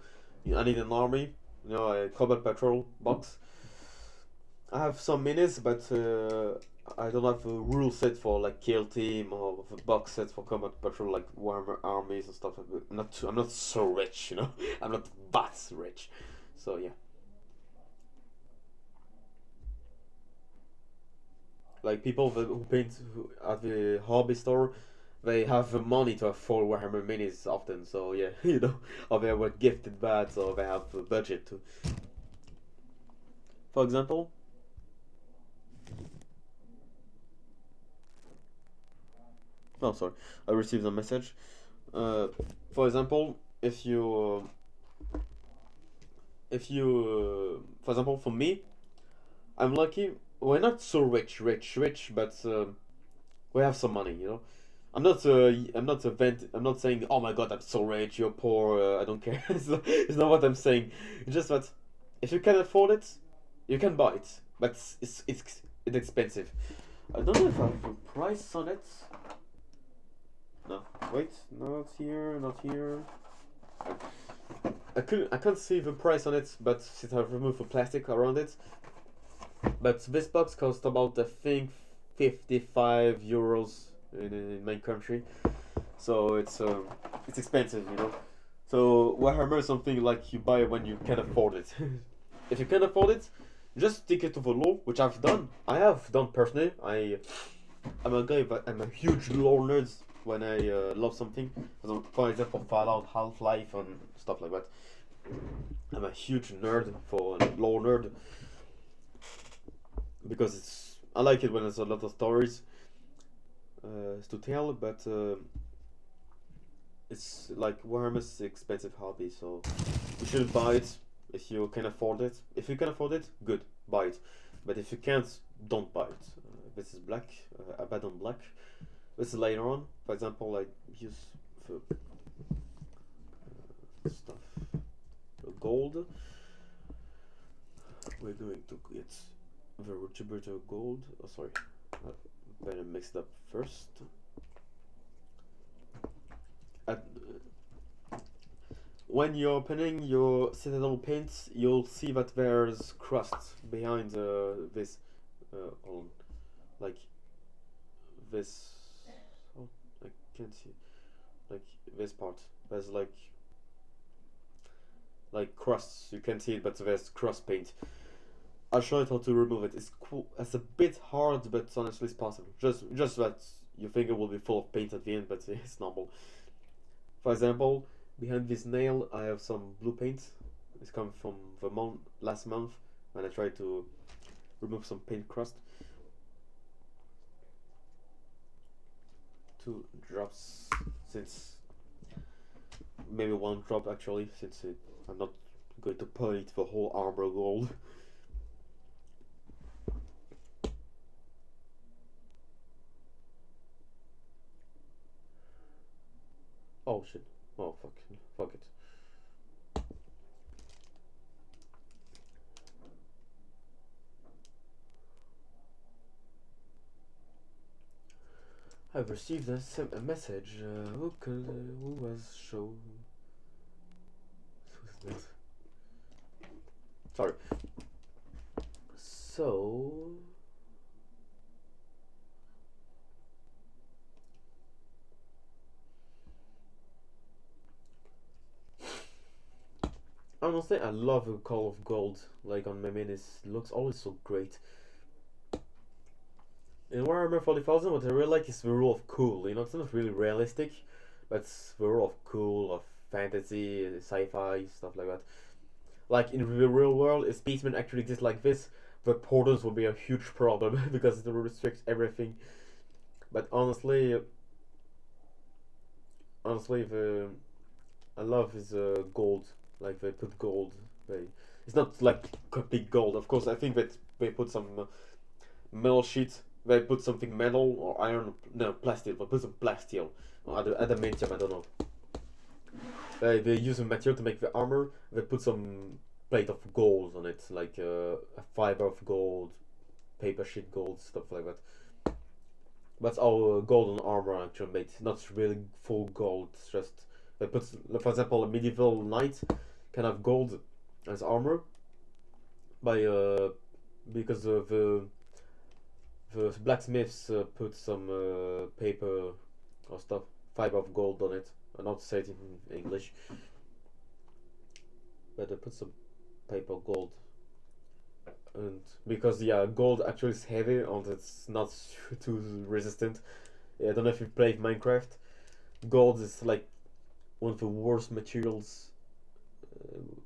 I need an army, a combat patrol box. I have some minis, but I don't have a rule set for like kill team or a box set for combat patrol like Warhammer armies and stuff like that. I'm not so rich, I'm not that rich. So yeah, like people who paint at the hobby store, they have the money to afford Warhammer minis often. So yeah, or they were gifted that, or they have a budget to. For example, oh sorry, I received a message. Uh, for example, for example, for me, I'm lucky. We're not so rich, but we have some money. I'm not saying, oh my god, I'm so rich, you're poor. I don't care. It's not what I'm saying. It's just that if you can afford it, you can buy it, but it's expensive. I don't know if I have a price on it. No, wait, not here, not here. I can't see the price on it, but since I've removed the plastic around it. But this box cost about I think 55 euros in my country, so it's expensive. So Warhammer is something like you buy when you can afford it. If you can afford it, just stick it to the lore, which I've done. I have done personally. I'm a guy, but I'm a huge lore nerd when I love something. For example, Fallout, Half-Life, and stuff like that. I'm a huge nerd for lore nerd because I like it when there's a lot of stories to tell, but it's like Warhammer's expensive hobby, so you should buy it if you can afford it. If you can afford it, good, buy it. But if you can't, don't buy it. This is black, Abaddon black. This is later on. For example, I use for stuff gold. We're going to get the Retributor gold. Oh, sorry. Better mix it up first. when you're opening your Citadel paints, you'll see that there's crust behind this, on, like this. Oh, I can't see. Like this part. There's like crusts. You can see it, but there's crust paint. I'll show you how to remove it. It's cool. It's a bit hard, but honestly, it's possible. Just that your finger will be full of paint at the end, but it's normal. For example, behind this nail, I have some blue paint. It's come from the last month when I tried to remove some paint crust. 2 drops, since maybe 1 drop actually, since I'm not going to paint the whole armor gold. Oh shit. Oh fuck. Fuck it. I've received a message. Who was shown? Who's this? Sorry. So. Honestly, I love the color of gold. Like on my minis, it looks always so great. In Warhammer 40,000, what I really like is the rule of cool. You know, it's not really realistic, but it's the rule of cool, of fantasy, sci-fi, stuff like that. Like in the real world, if spacemen actually exist like this, the portals will be a huge problem because it restricts everything. But honestly, the I love is gold. Like they put gold. It's not like complete gold. Of course, I think that they put some metal sheet. They put something metal or iron. No, plastic. They put some plasteel or adamantium. I don't know. They use a material to make the armor. They put some plate of gold on it, like a fiber of gold, paper sheet gold, stuff like that. That's all golden armor actually made. Not really full gold. It's just they put, for example, a medieval knight can have gold as armor by because the blacksmiths put some paper or stuff, fiber of gold on it. I'm not say it in English, but they put some paper gold, and because yeah, gold actually is heavy and it's not too resistant. Yeah, I don't know if you played Minecraft. Gold is like one of the worst materials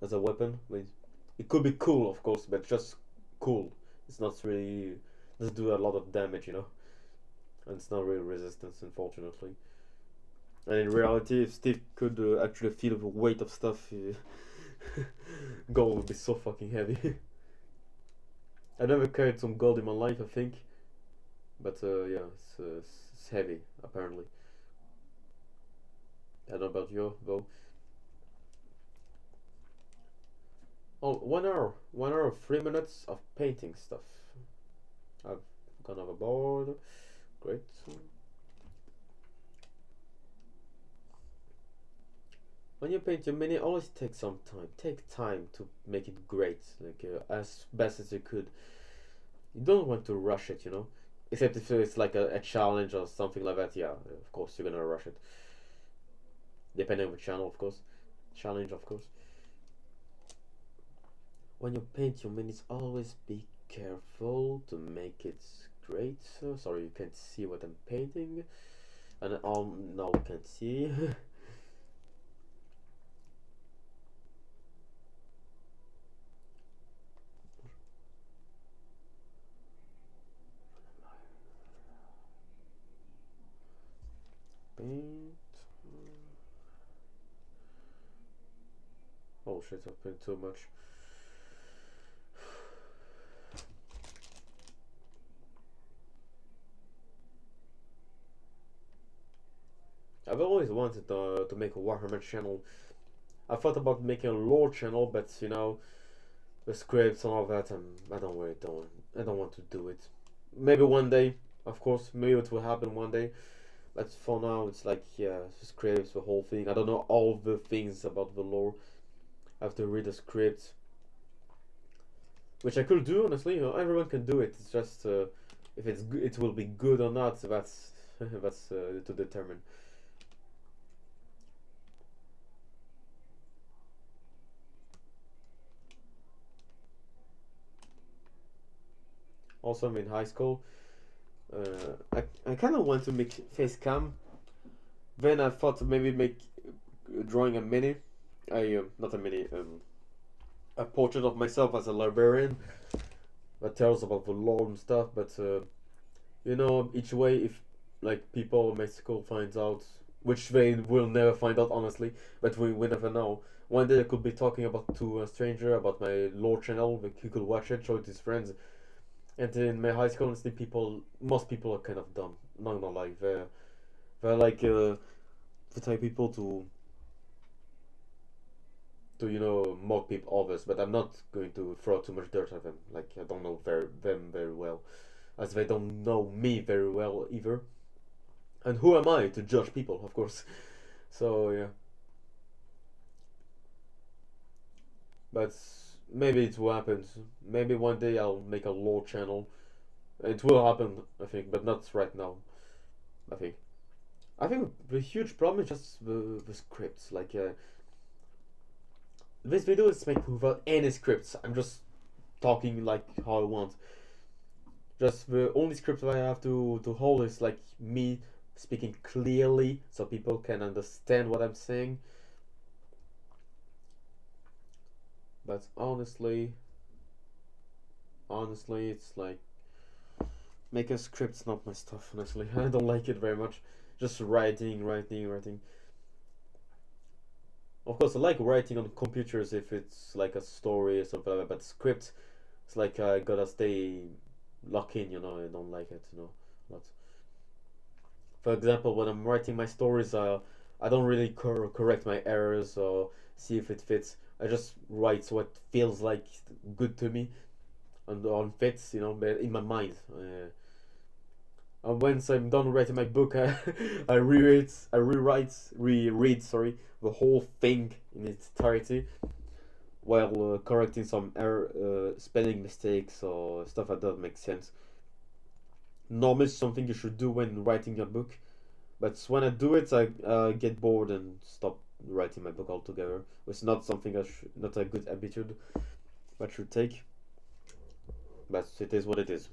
as a weapon. I mean, it could be cool, of course, but just cool. It's not really doesn't do a lot of damage, you know, and it's not really resistance, unfortunately. And in reality, if Steve could actually feel the weight of stuff, gold would be so fucking heavy. I never carried some gold in my life, I think, but yeah, it's heavy apparently. I don't know about you though. Oh, 1 hour, 1 hour, 3 minutes of painting stuff. I've gone overboard. Great. When you paint your mini, always take some time. Take time to make it great, like as best as you could. You don't want to rush it, you know. Except if it's like a challenge or something like that. Yeah, of course you're gonna rush it. Depending on the channel, of course. Challenge, of course. When you paint your minis, always be careful to make it great. So, sorry, you can't see what I'm painting, and now you can't see. Paint. Oh shit! I've painted too much. I've always wanted to make a Warhammer channel. I thought about making a lore channel, but you know, the scripts and all that, I don't really don't. I don't want to do it. Maybe one day, of course, maybe it will happen one day. But for now, it's like, yeah, scripts, the whole thing. I don't know all the things about the lore. I have to read the script, which I could do, honestly. Everyone can do it. It's just if it will be good or not. That's that's to determine. Also, I'm in high school. I kind of want to make face cam. Then I thought maybe make drawing a mini, a not a mini, a portrait of myself as a librarian that tells about the lore and stuff. But each way, if like people in my school finds out, which they will never find out honestly, but we never know. One day I could be talking about to a stranger about my lore channel. Like, he could watch it, show it to his friends. And in my high school, honestly, most people are kind of dumb. Not gonna lie, they're like the type of people to mock people others. But I'm not going to throw too much dirt at them. Like, I don't know them very well, as they don't know me very well either. And who am I to judge people, of course? So yeah, but maybe it will happen. Maybe one day I'll make a lore channel. It will happen, I think, but not right now. I think. I think the huge problem is just the scripts. Like, this video is made without any scripts. I'm just talking like how I want. Just the only script that I have to hold is like me speaking clearly so people can understand what I'm saying. But honestly, it's like make a script's not my stuff. Honestly, I don't like it very much. Just writing. Of course, I like writing on computers if it's like a story or something like that. But script, it's like I gotta stay locked in. I don't like it. Not. For example, when I'm writing my stories, I don't really correct my errors or see if it fits. I just write what feels like good to me and on fits, but in my mind. And once I'm done writing my book, reread, sorry, the whole thing in its entirety, while correcting some spelling mistakes or stuff that doesn't make sense. Normally, it's something you should do when writing a book, but when I do it, I get bored and stop writing my book altogether. It's not something not a good attitude that should take, but it is what it is.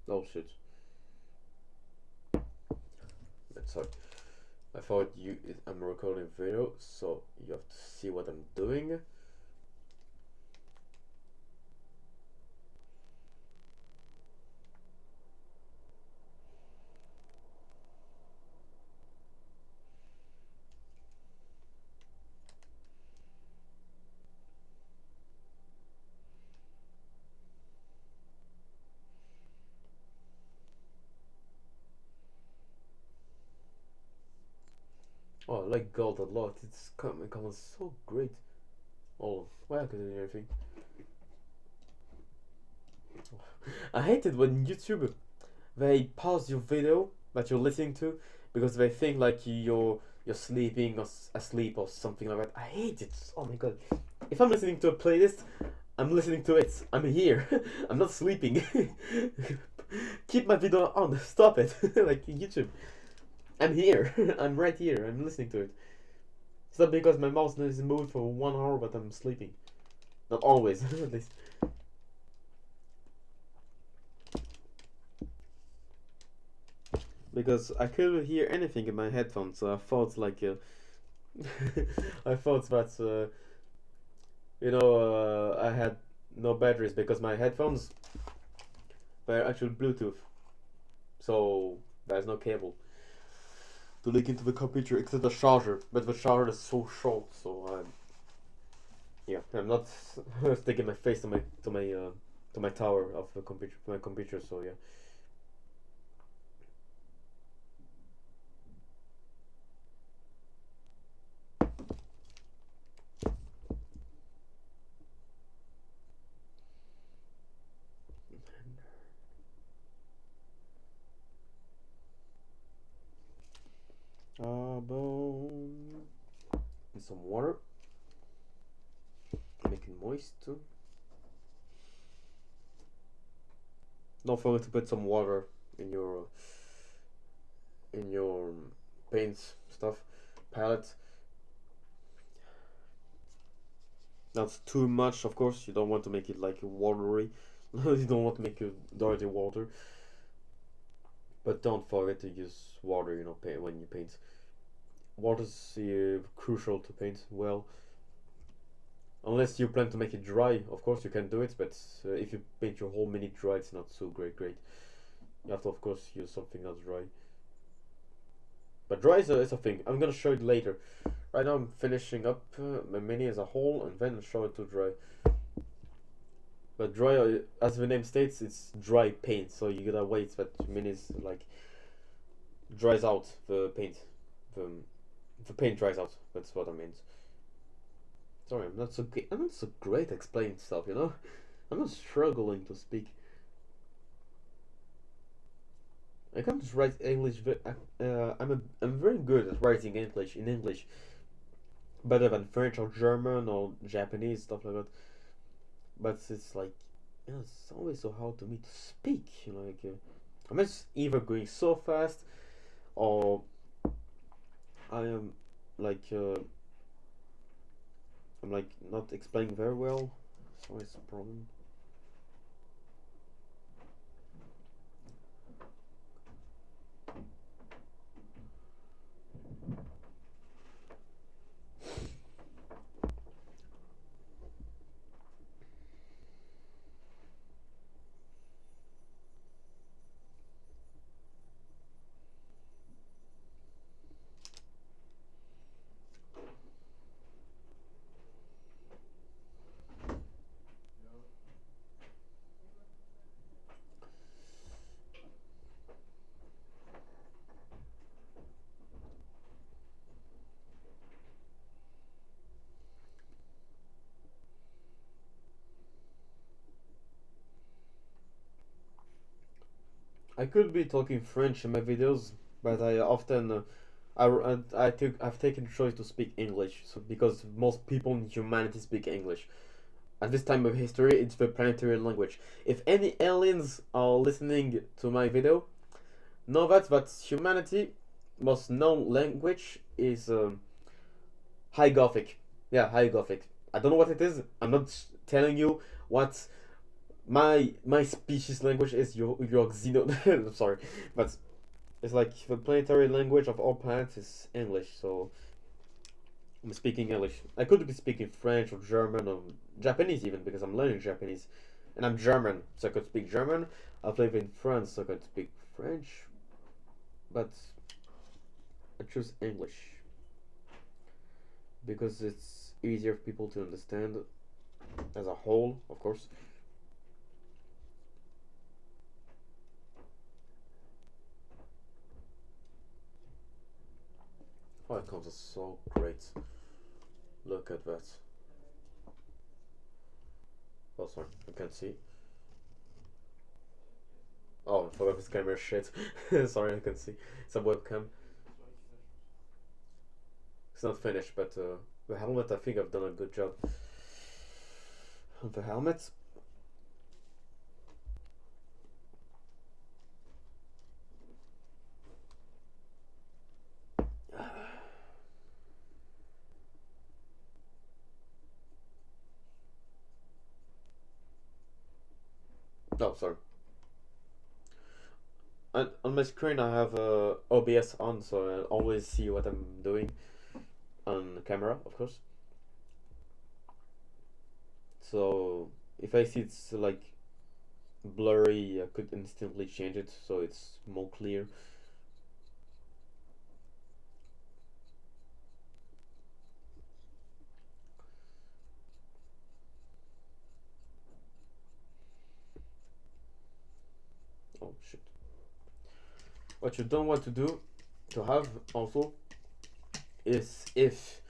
Oh shit! Sorry. I thought I'm recording video, so you have to see what I'm doing. Oh, I like gold a lot. It's coming so great. Oh, why I couldn't do anything? I hate it when YouTube they pause your video that you're listening to because they think like you're sleeping or asleep or something like that. I hate it. Oh my god! If I'm listening to a playlist, I'm listening to it. I'm here. I'm not sleeping. Keep my video on. Stop it. Like YouTube. I'm here. I'm right here. I'm listening to it. It's not because my mouse is moved for 1 hour, but I'm sleeping. Not always, at least. Because I couldn't hear anything in my headphones, so I thought like, I thought that I had no batteries because my headphones were actually Bluetooth, so there's no cable to link into the computer except the charger. But the charger is so short, so I'm not sticking my face to my tower of the computer, my computer. So yeah. some water, make it moist too. Don't forget to put some water in your paint stuff palette. Not too much, of course. You don't want to make it like watery. You don't want to make it dirty water. But don't forget to use water, when you paint. Water is crucial to paint well. Unless you plan to make it dry, of course you can do it. But if you paint your whole mini dry, it's not so great. You have to, of course, use something that's dry. But dry is a thing. I'm gonna show it later. Right now I'm finishing up my mini as a whole, and then show it to dry. But dry, as the name states, it's dry paint, so you gotta wait that minis like dries out the paint. The paint dries out. That's what I meant. Sorry, I'm not so great at explaining stuff. I'm not struggling to speak. I can't just write English. I'm very good at writing English in English, better than French or German or Japanese stuff like that. But it's like, it's always so hard to me to speak. I'm just either going so fast, or I am like I'm like not explaining very well. It's always a problem. I could be talking French in my videos, but I often I've taken the choice to speak English, so because most people in humanity speak English. At this time of history, it's the planetary language. If any aliens are listening to my video, know that humanity most known language is High Gothic. Yeah, High Gothic. I don't know what it is. I'm not telling you what my species language is. Your I'm sorry, but it's like the planetary language of all planets is English. So I'm speaking English. I could be speaking French or German or Japanese even, because I'm learning Japanese, and I'm German, so I could speak German. I've lived in France, so I could speak French, but I choose English because it's easier for people to understand as a whole, of course. Oh, it comes out so great. Look at that. Oh, sorry, I can't see. Oh, I forgot this camera shit. Sorry, I can't see. It's a webcam. It's not finished, but the helmet, I think I've done a good job. The helmet. Oh, sorry. On my screen, I have OBS on, so I always see what I'm doing on camera, of course. So if I see it's like blurry, I could instantly change it so it's more clear. Oh shit. What you don't want to do to have also is if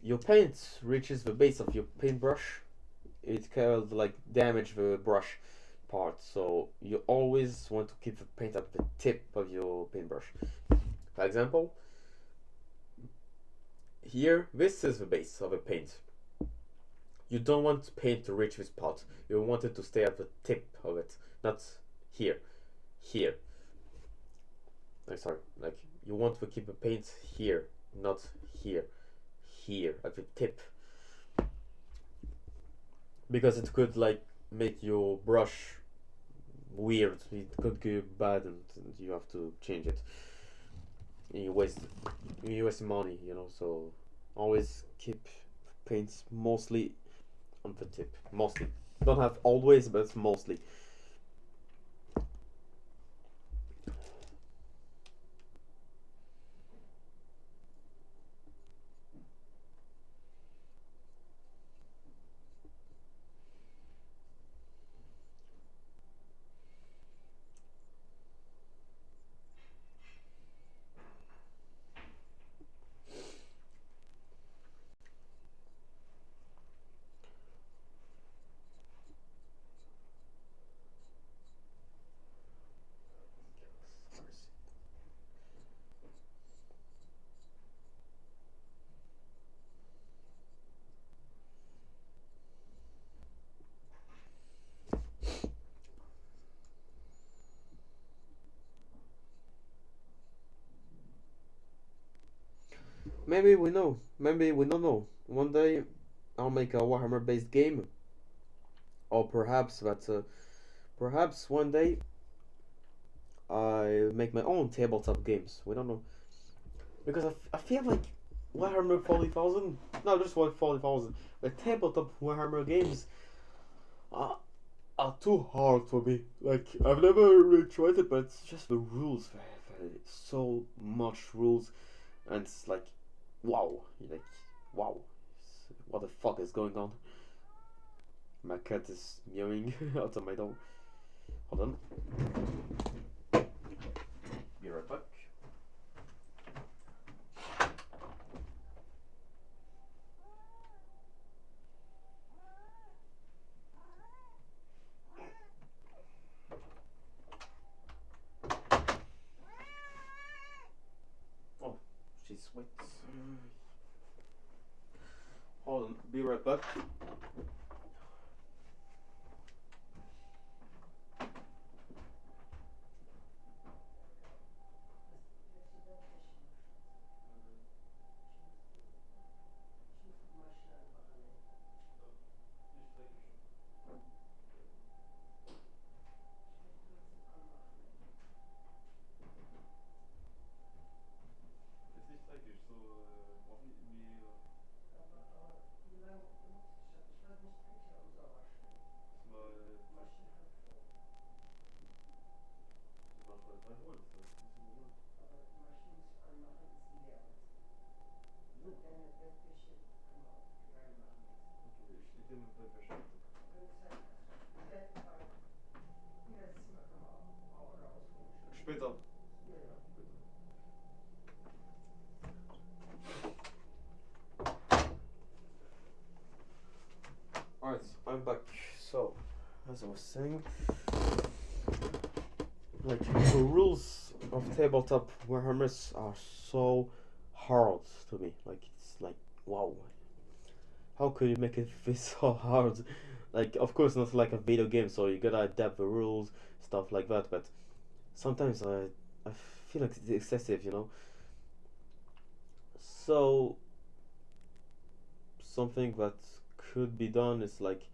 your paint reaches the base of your paintbrush, it can like damage the brush part. So you always want to keep the paint at the tip of your paintbrush. For example, Here, this is the base of a paint. You don't want paint to reach this pot. You want it to stay at the tip of it, not here. Here. Sorry, like you want to keep the paint here, not here. Here at the tip, because it could like make your brush weird. It could go bad, and you have to change it. And you waste money, you know. So always keep paints mostly on the tip. Mostly, don't have always, but mostly. Maybe we know. Maybe we don't know. One day I'll make a Warhammer based game, or perhaps one day I make my own tabletop games. We don't know, because I feel like Warhammer 40,000, no, just 40,000. The tabletop Warhammer games are, are too hard for me. Like I've never really tried it, but it's just the rules. So much rules, and it's like, wow, like wow, what the fuck is going on? My cat is meowing out of my door. Hold on. Be right back. Oh, she sweats. Hold on, be right back. Ist nicht dreckig, so brauchen die irgendwie. Mal. Manchmal reinholen, das ist nicht so gut. Okay, ich leg den bei Wäsche. Später. Alright, I'm back. So, as I was saying, like the rules of tabletop Warhammers are so hard to me. Like it's like wow, how could you make it this so hard? Like of course not like a video game, so you gotta adapt the rules, stuff like that. But sometimes I feel like it's excessive, you know. So something that could be done is like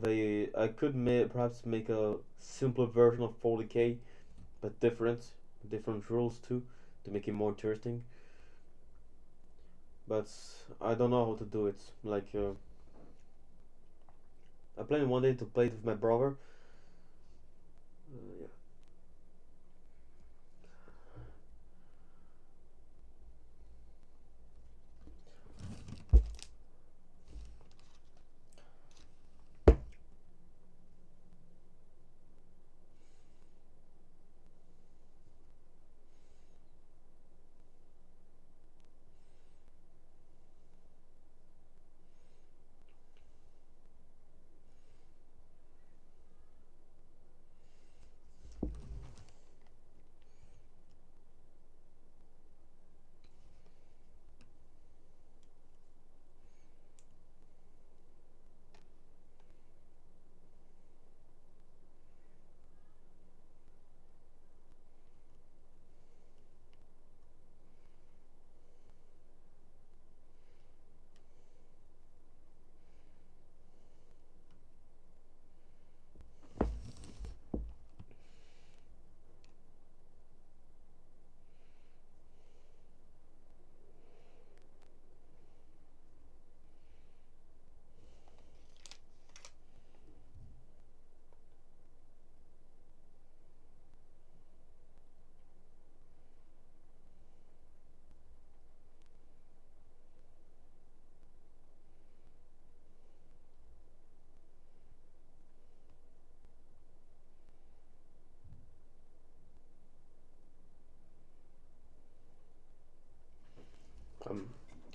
they I could perhaps make a simpler version of 40k, but different rules too, to make it more interesting. But I don't know how to do it. Like I plan one day to play it with my brother. Yeah.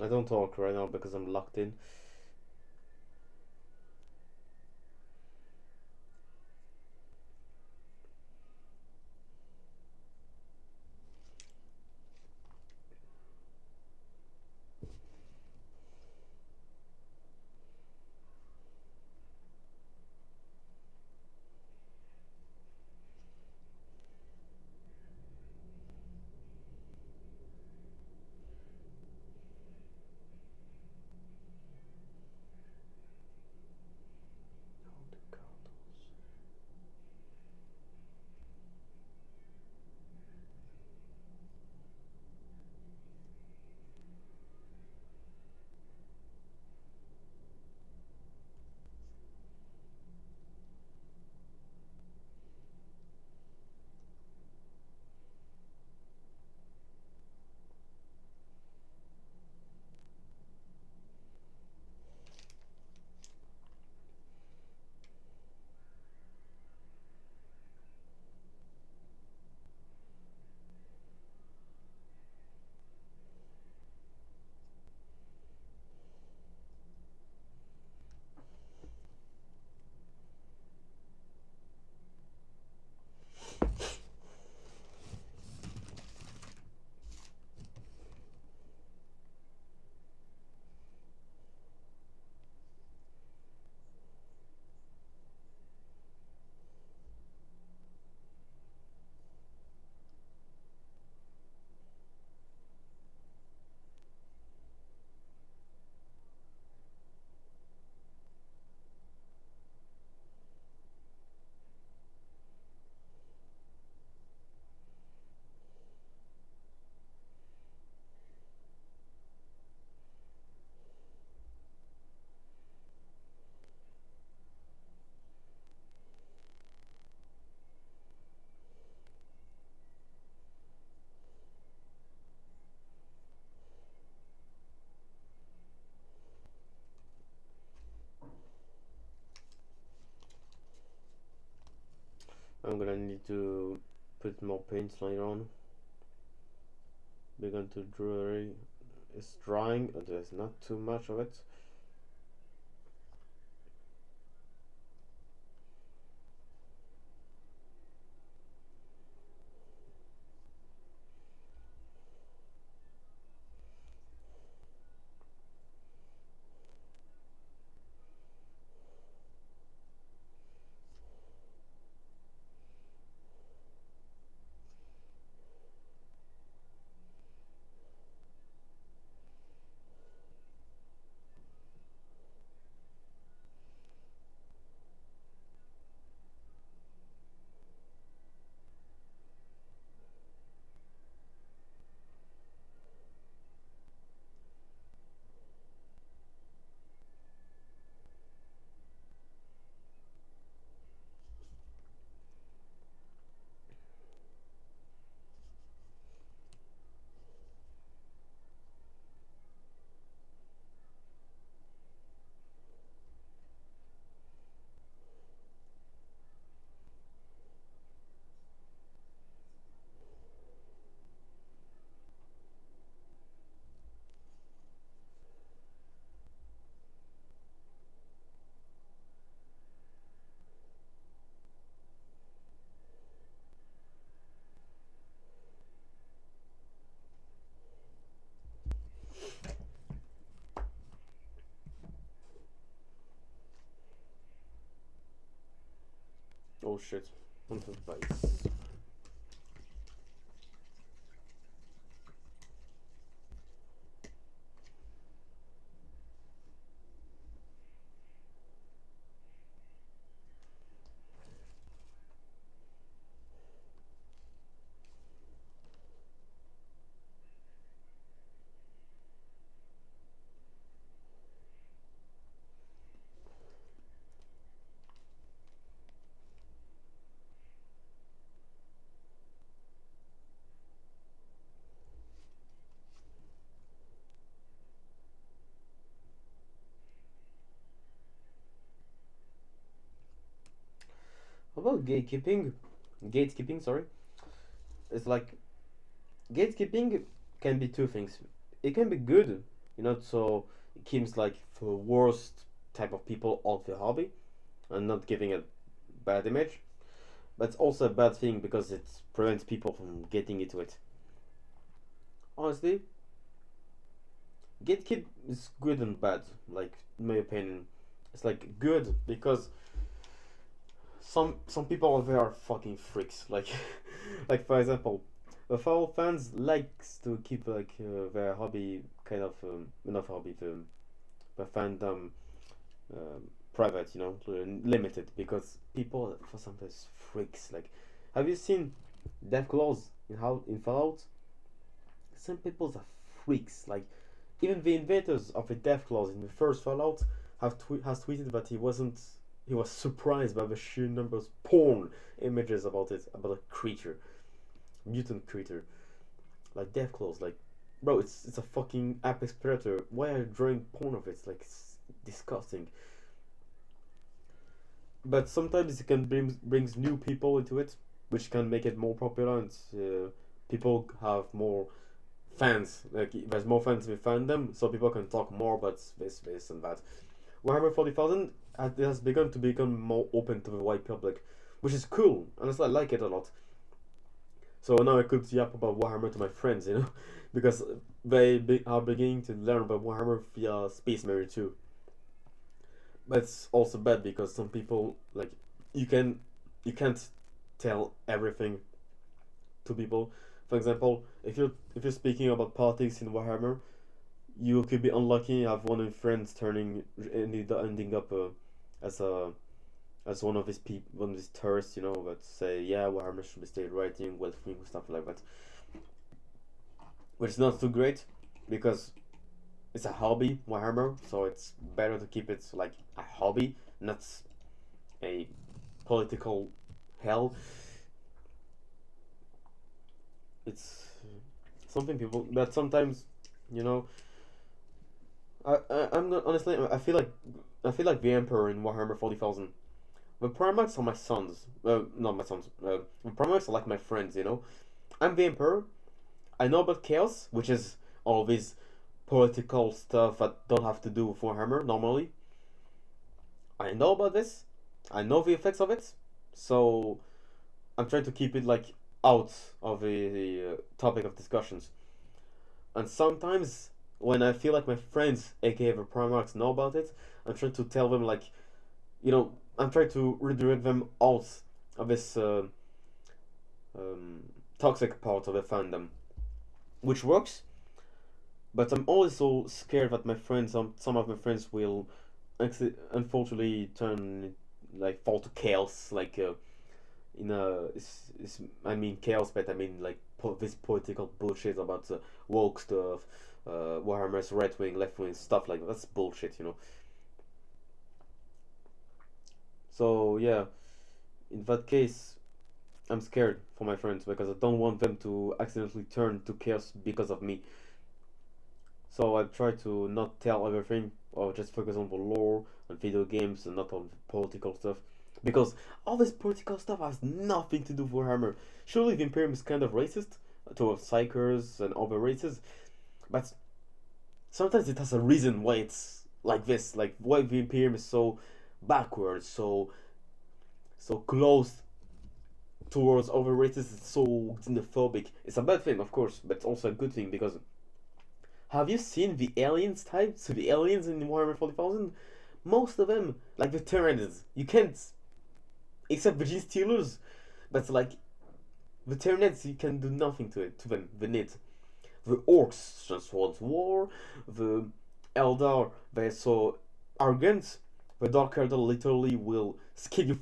I don't talk right now because I'm locked in. I'm gonna need to put more paints later on. Begin to dry. It's drying, but there's not too much of it. Oh shit, on the base. About gatekeeping, sorry. It's like gatekeeping can be two things. It can be good so it keeps like the worst type of people of the hobby and not giving a bad image. But it's also a bad thing because it prevents people from getting into it. Honestly, gatekeep is good and bad. Like in my opinion, it's like good because some people out there are fucking freaks. Like like for example, the foul fans likes to keep like their hobby kind of not hobby the fandom private, limited because people for sometimes freaks. Like, have you seen death claws in Fallout? Some people are freaks. Like, even the inventors of the death claws in the first Fallout has tweeted that he was surprised by the sheer number of porn images about about a creature, mutant creature, like death claws. Like, bro, it's a fucking apex predator. Why are you drawing porn of it? It's like it's disgusting. But sometimes it can brings new people into it, which can make it more popular, and people have more fans. Like there's more fans with fandom, so people can talk more about this, and that. Warhammer 40,000 has begun to become more open to the wide public, which is cool. Honestly, I like it a lot. So now I could yap about Warhammer to my friends, because are beginning to learn about Warhammer via Space Marine too. But it's also bad because some people like you can you can't tell everything to people. For example, if you're speaking about politics in Warhammer, you could be unlucky and have one of your friends ending up as a as one of these tourists, that say yeah Warhammer should be state writing, well wing stuff like that, which is not too great because it's a hobby Warhammer, so it's better to keep it like a hobby, not a political hell. It's something people, but sometimes, you know, I'm not honestly. I feel like the Emperor in Warhammer 40,000. The Primarchs are my sons. Not my sons. The Primarchs are like my friends. I'm the Emperor. I know about chaos, which is all this political stuff that don't have to do with Warhammer normally. I know about this. I know the effects of it. So I'm trying to keep it like out of the topic of discussions. And sometimes when I feel like my friends, aka the Primarchs, know about it, I'm trying to tell them like, I'm trying to redirect them out of this um, toxic part of the fandom, which works. But I'm also scared that some of my friends will unfortunately fall to chaos, like I mean chaos, but I mean like this political bullshit about woke stuff, Warhammer's right wing, left wing stuff like that. That's bullshit. So yeah, in that case, I'm scared for my friends because I don't want them to accidentally turn to chaos because of me. So I try to not tell everything or just focus on the lore and video games and not on political stuff. Because all this political stuff has nothing to do with Warhammer. Surely the Imperium is kind of racist towards Psychers and other races, but sometimes it has a reason why it's like this. Like why the Imperium is so backwards, so close towards other races, it's so xenophobic. It's a bad thing, of course, but it's also a good thing because have you seen the aliens types? So the aliens in Warhammer 40,000? Most of them, like the Tyranids, you can't, except the G-Stealers, but like, the Tyranids, you can do nothing to them, the Nid. The Orcs just want war, the Eldar, they're so arrogant, the Dark Eldar literally will skin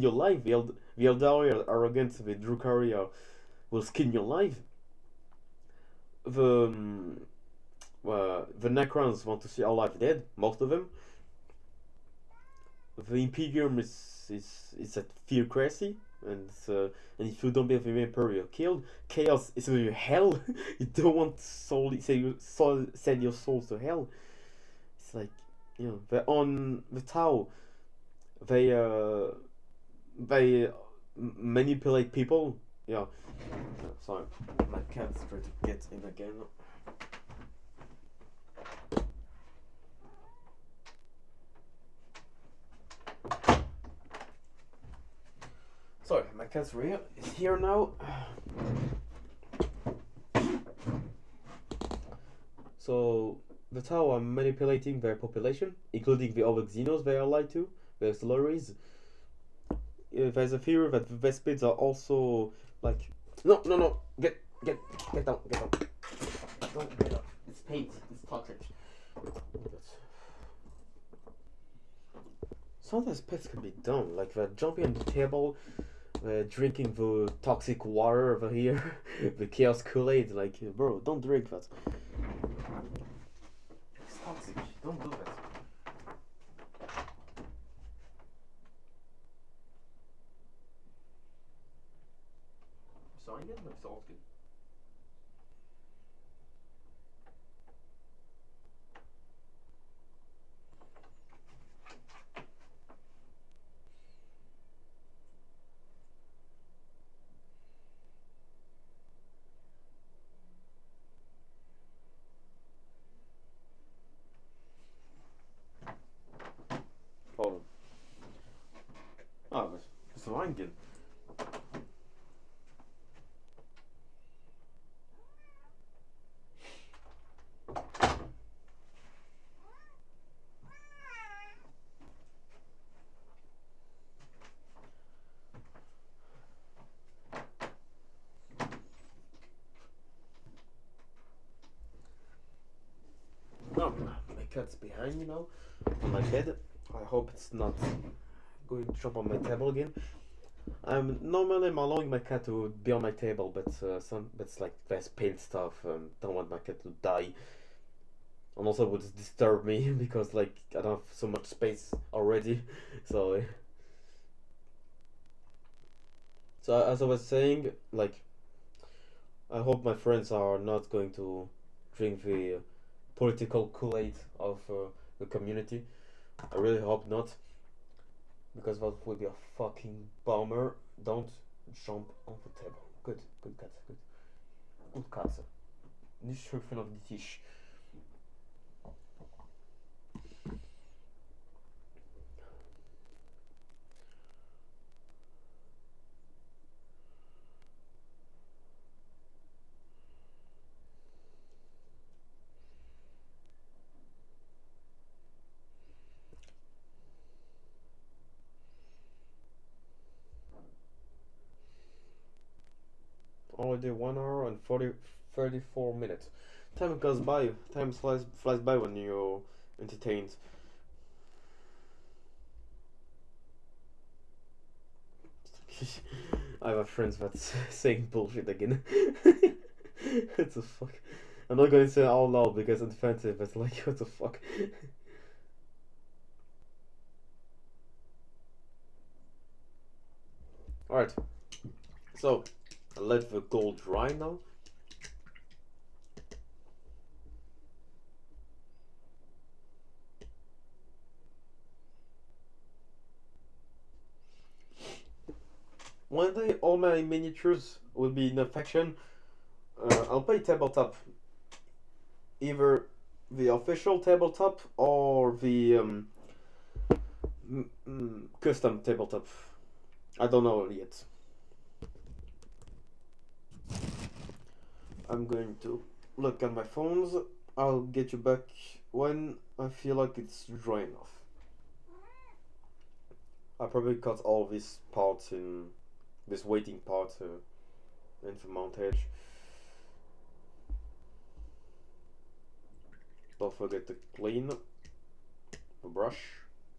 your life, the Eldari are arrogant, the Drukhari will skin your life. The the Necrons want to see all life dead, most of them. The Imperium is a theocracy, and if you don't be the Emperor, you're killed. Chaos is your hell. You don't want send your souls to hell. It's like they're on the Tau. They manipulate people. Yeah. Sorry, my cat's trying to get in again. cat's real is here now. So that's how I'm manipulating their population, including the other xenos they are allied to, their slurries. There's a theory that the Vespids are also like, no, no, no, get down, get down. Don't get up. It's paint. It's toxic. Sometimes pets can be dumb, like they're jumping on the table, drinking the toxic water over here, the chaos Kool-Aid. Like, bro, don't drink that. It's toxic. Don't do that. Sorry, again, but it's all good. Hold on. Ah, but it's Rangel. Oh, my cat's behind me now, on my bed. I hope it's not going to jump on my table again. I'm normally allowing my cat to be on my table, but that's like there's paint stuff. Don't want my cat to die, and also would disturb me because like I don't have so much space already. So, so as I was saying, like I hope my friends are not going to drink the political Kool-Aid of the community. I really hope not, because that would be a fucking bummer. Don't jump on the table. Good, good cat, good. Goed Katze. Niet schuiven op die tisch. Already 1 hour and 34 minutes. Time goes by. Time flies by when you're entertained. I have friends that's saying bullshit again. What the fuck? I'm not going to say it out loud because it's offensive, but like, what the fuck? Alright. So, I let the gold dry now. One day all my miniatures will be in affection. I'll play tabletop. Either the official tabletop or the custom tabletop. I don't know yet. I'm going to look at my phones. I'll get you back when I feel like it's dry enough. I probably cut all these parts in this waiting part in the montage. Don't forget to clean the brush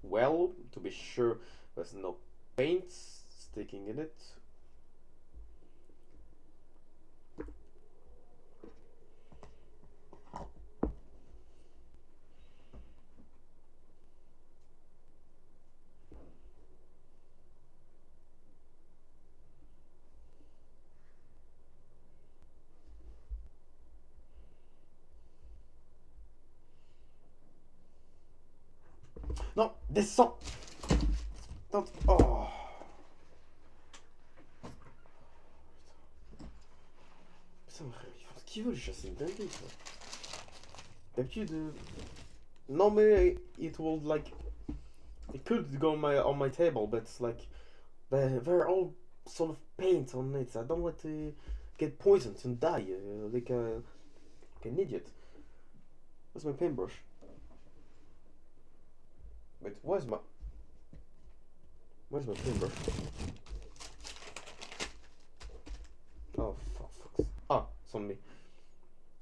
well to be sure there's no paint sticking in it. Non, descends. Non, oh. Putain, ils font ce qu'ils veulent, c'est une dinguerie ça. D'habitude, normally it would like, it could go on my table, but it's like they're all sort of paint on it. I don't want to get poisoned and die like an idiot. Where's my paintbrush? Wait, where's my paintbrush? Oh fuck. Ah, it's on me.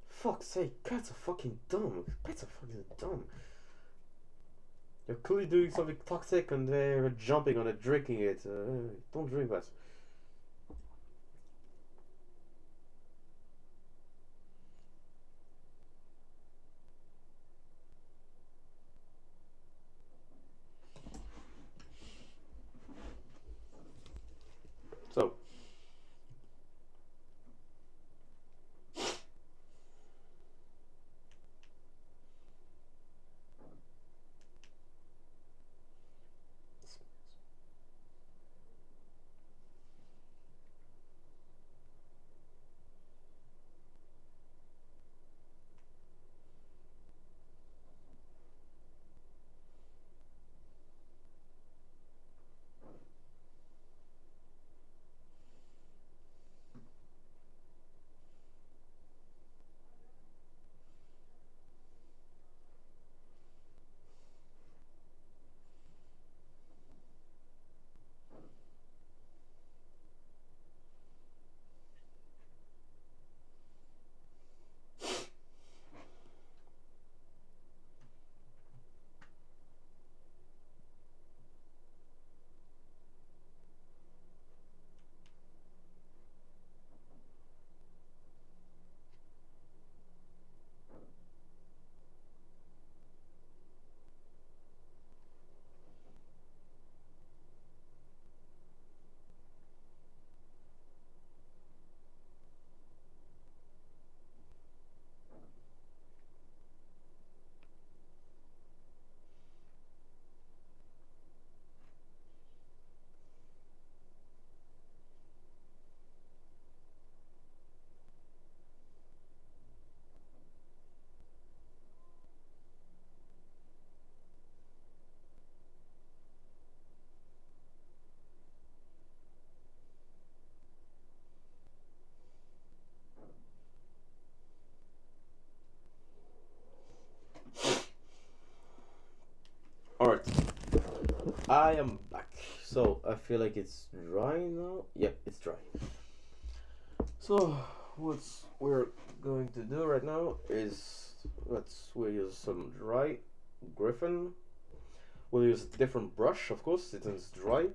Fuck's sake, cats are fucking dumb. Pets are fucking dumb. You're clearly doing something toxic and they're jumping on it, drinking it. Don't drink that. So, alright. I am back. So, I feel like it's dry now. Yep, it's dry. So, what we're going to do right now is we'll use some dry griffin. We'll use a different brush, of course, since it's dry.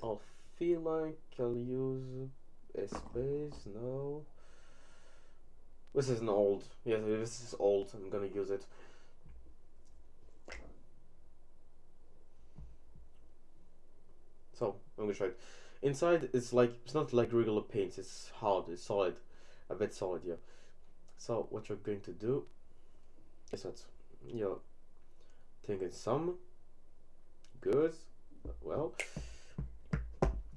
I'll feel like I'll use a space. No. This is an old. Yeah, this is old. I'm gonna use it. So, I'm gonna try it. Inside, it's not like regular paint. It's hard. It's solid. A bit solid, yeah. So, what you're going to do is that you're taking some. Good. Well,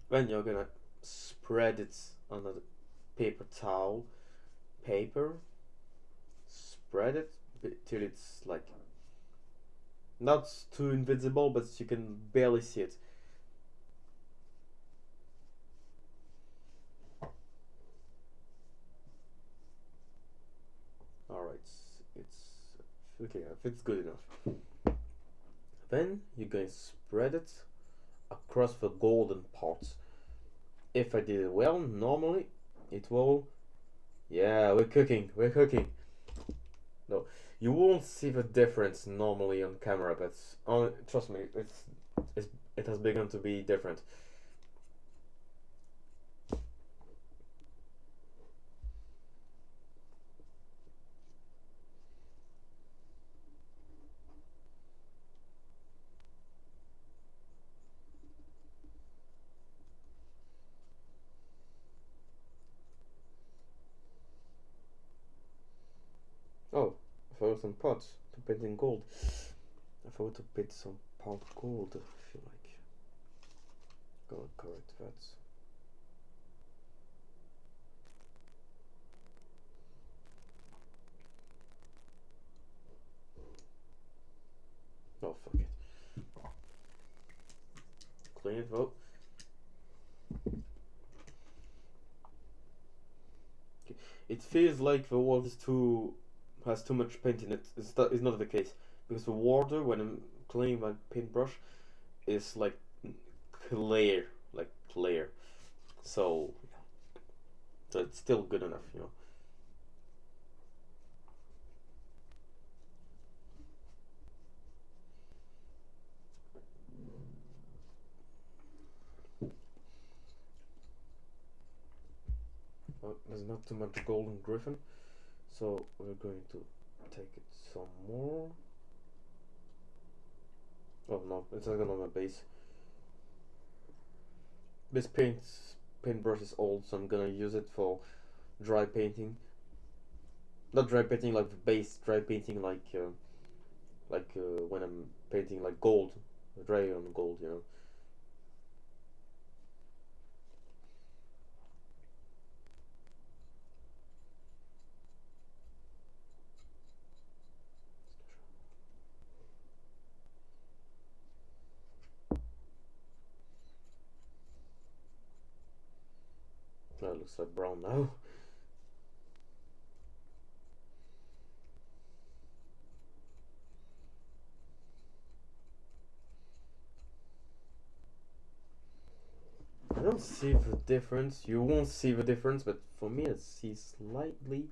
then you're gonna spread it on a paper towel. Spread it till it's like not too invisible, but you can barely see it. Alright, it's okay, if it's good enough. Then you're going to spread it across the golden parts. If I did it well, normally it will. Yeah, we're cooking. No, you won't see the difference normally on camera, but trust me, it has begun to be different. Oh, I forgot some pots to paint in gold. I forgot to paint some pot gold. I feel like gonna correct that. Oh fuck it. Clean it though. It feels like the water is too has too much paint in it. It's not the case because the water when I'm cleaning my paintbrush is like clear, like clear. So, so it's still good enough, you know. There's not too much golden griffin, so we're going to take it some more. Oh no, it's not on my base. This paintbrush is old, so I'm gonna use it for dry painting. Not dry painting like the base, dry painting like when I'm painting like gold, dry on gold, you know. That looks like brown now. I don't see the difference. You won't see the difference, but for me, I see slightly.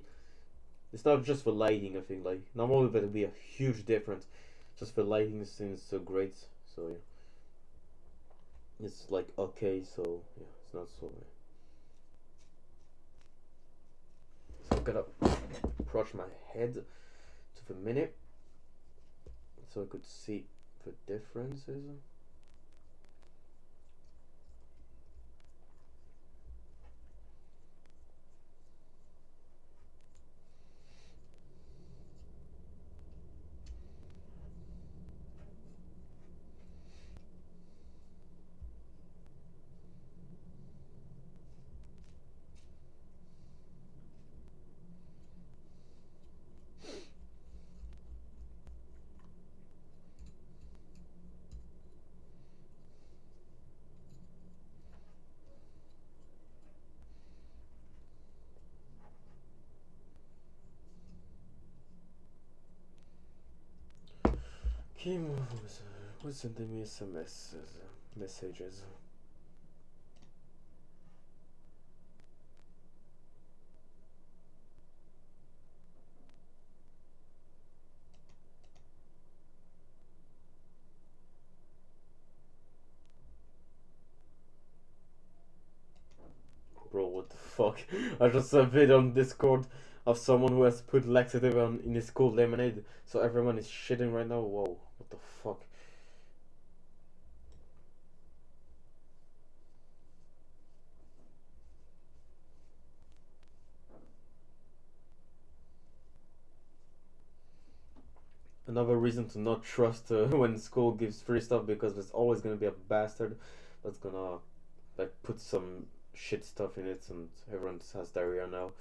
It's not just the lighting. I think like normally there'll be a huge difference. Just the lighting seems so great. So yeah, it's like okay. So yeah, it's not so. So I'm gonna approach my head to the minute so I could see the differences. Kim was sending me some messages. Bro, what the fuck? I just saw a video on Discord of someone who has put laxative on in his cold lemonade, so everyone is shitting right now. Whoa, what the fuck? Another reason to not trust when school gives free stuff because there's always gonna be a bastard that's gonna like put some shit stuff in it and everyone has diarrhea now.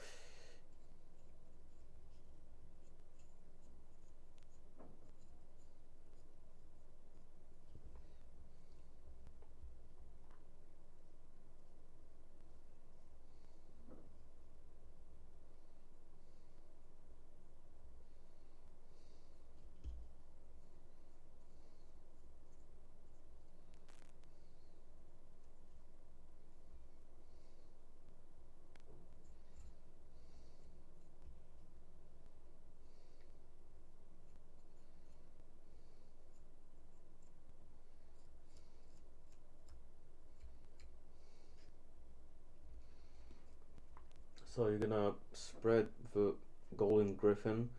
So you're gonna spread the golden griffin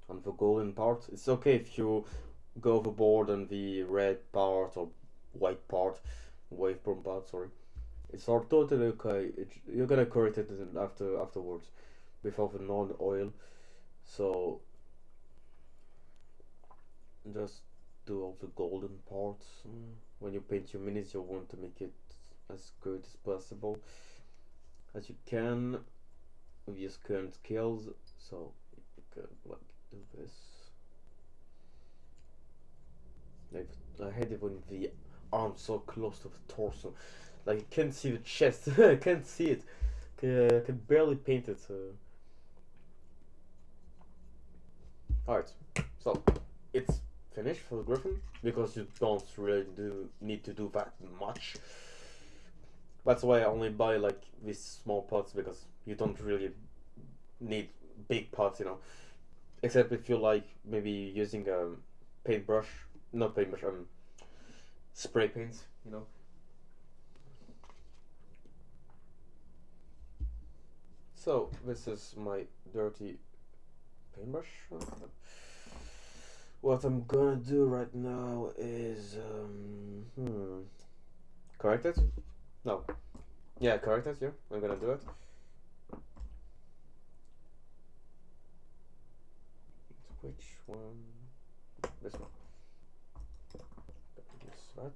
on the golden part. It's okay if you go overboard on the red part or white part, wave brown part. Sorry, it's all totally okay. You're gonna correct it afterwards without the non-oil. So just do all the golden parts. When you paint your minis, you want to make it as good as possible as you can with your current skills. So you can like do this. Like I hate it when the arms so close to the torso. Like you can't see the chest. I can't see it. can barely paint it. Alright, so it's finished for the griffin because you don't really need to do that much. That's why I only buy like these small pots, because you don't really need big pots, you know. Except if you like maybe using a paintbrush, not paintbrush, spray paint, you know. So this is my dirty paintbrush. What I'm gonna do right now is correct it. No, yeah, correct it. Yeah, I'm gonna do it. Which one? This one. Use that.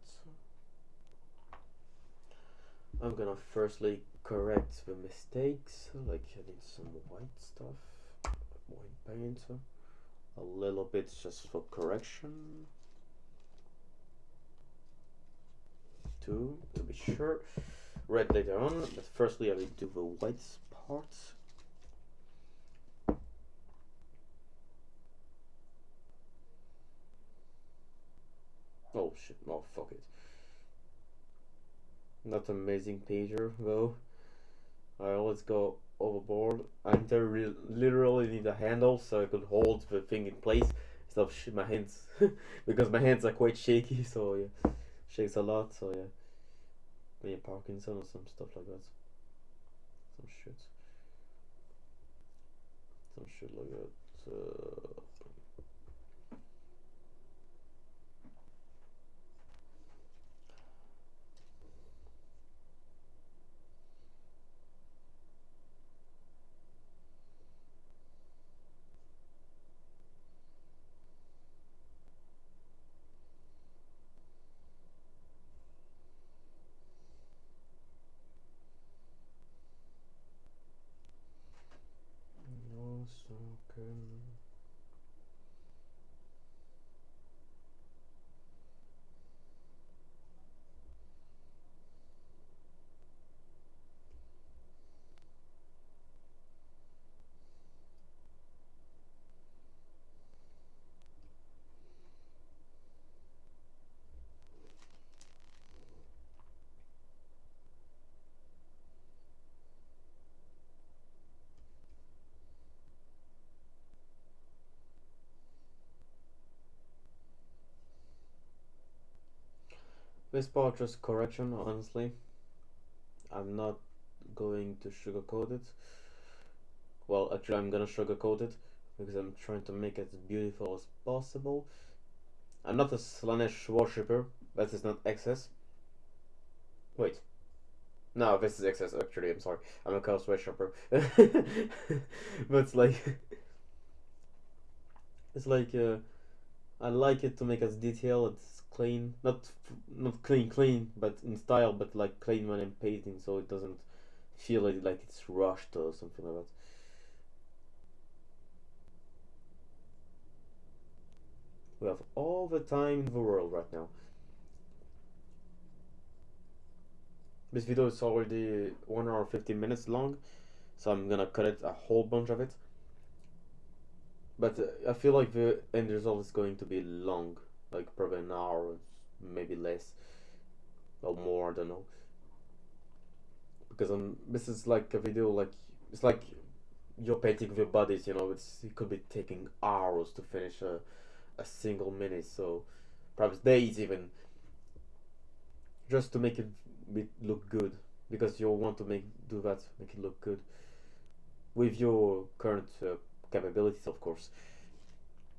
I'm gonna firstly correct the mistakes, like I need some white stuff, white paint, a little bit just for correction, to be sure. Red later on, but firstly I will do the white parts. Oh shit, oh fuck it. Not amazing pager though. I always go overboard. I literally need a handle so I could hold the thing in place instead of my hands. Because my hands are quite shaky, so yeah. Shakes a lot, so yeah. Maybe Parkinson or some stuff like that. Some shit. Some shit like that. No, so can. This part just correction, honestly. I'm not going to sugarcoat it. Well, actually, I'm gonna sugarcoat it because I'm trying to make it as beautiful as possible. I'm not a Slanesh worshipper. That is not excess. Wait. No, this is excess, actually. I'm sorry. I'm a Chaos worshipper. But it's like. It's like. I like it to make as detailed, it's clean. Not clean, but in style, but like clean when I'm painting, so it doesn't feel like it's rushed or something like that. We have all the time in the world right now. This video is already 1 hour 15 minutes long, so I'm gonna cut it a whole bunch of it. But I feel like the end result is going to be long, like probably an hour, maybe less or more. I don't know, because this is like a video like it's like you're painting with your bodies. You know, it could be taking hours to finish a single minute, so perhaps days even, just to make it look good, because you want to make it look good with your current capabilities, of course,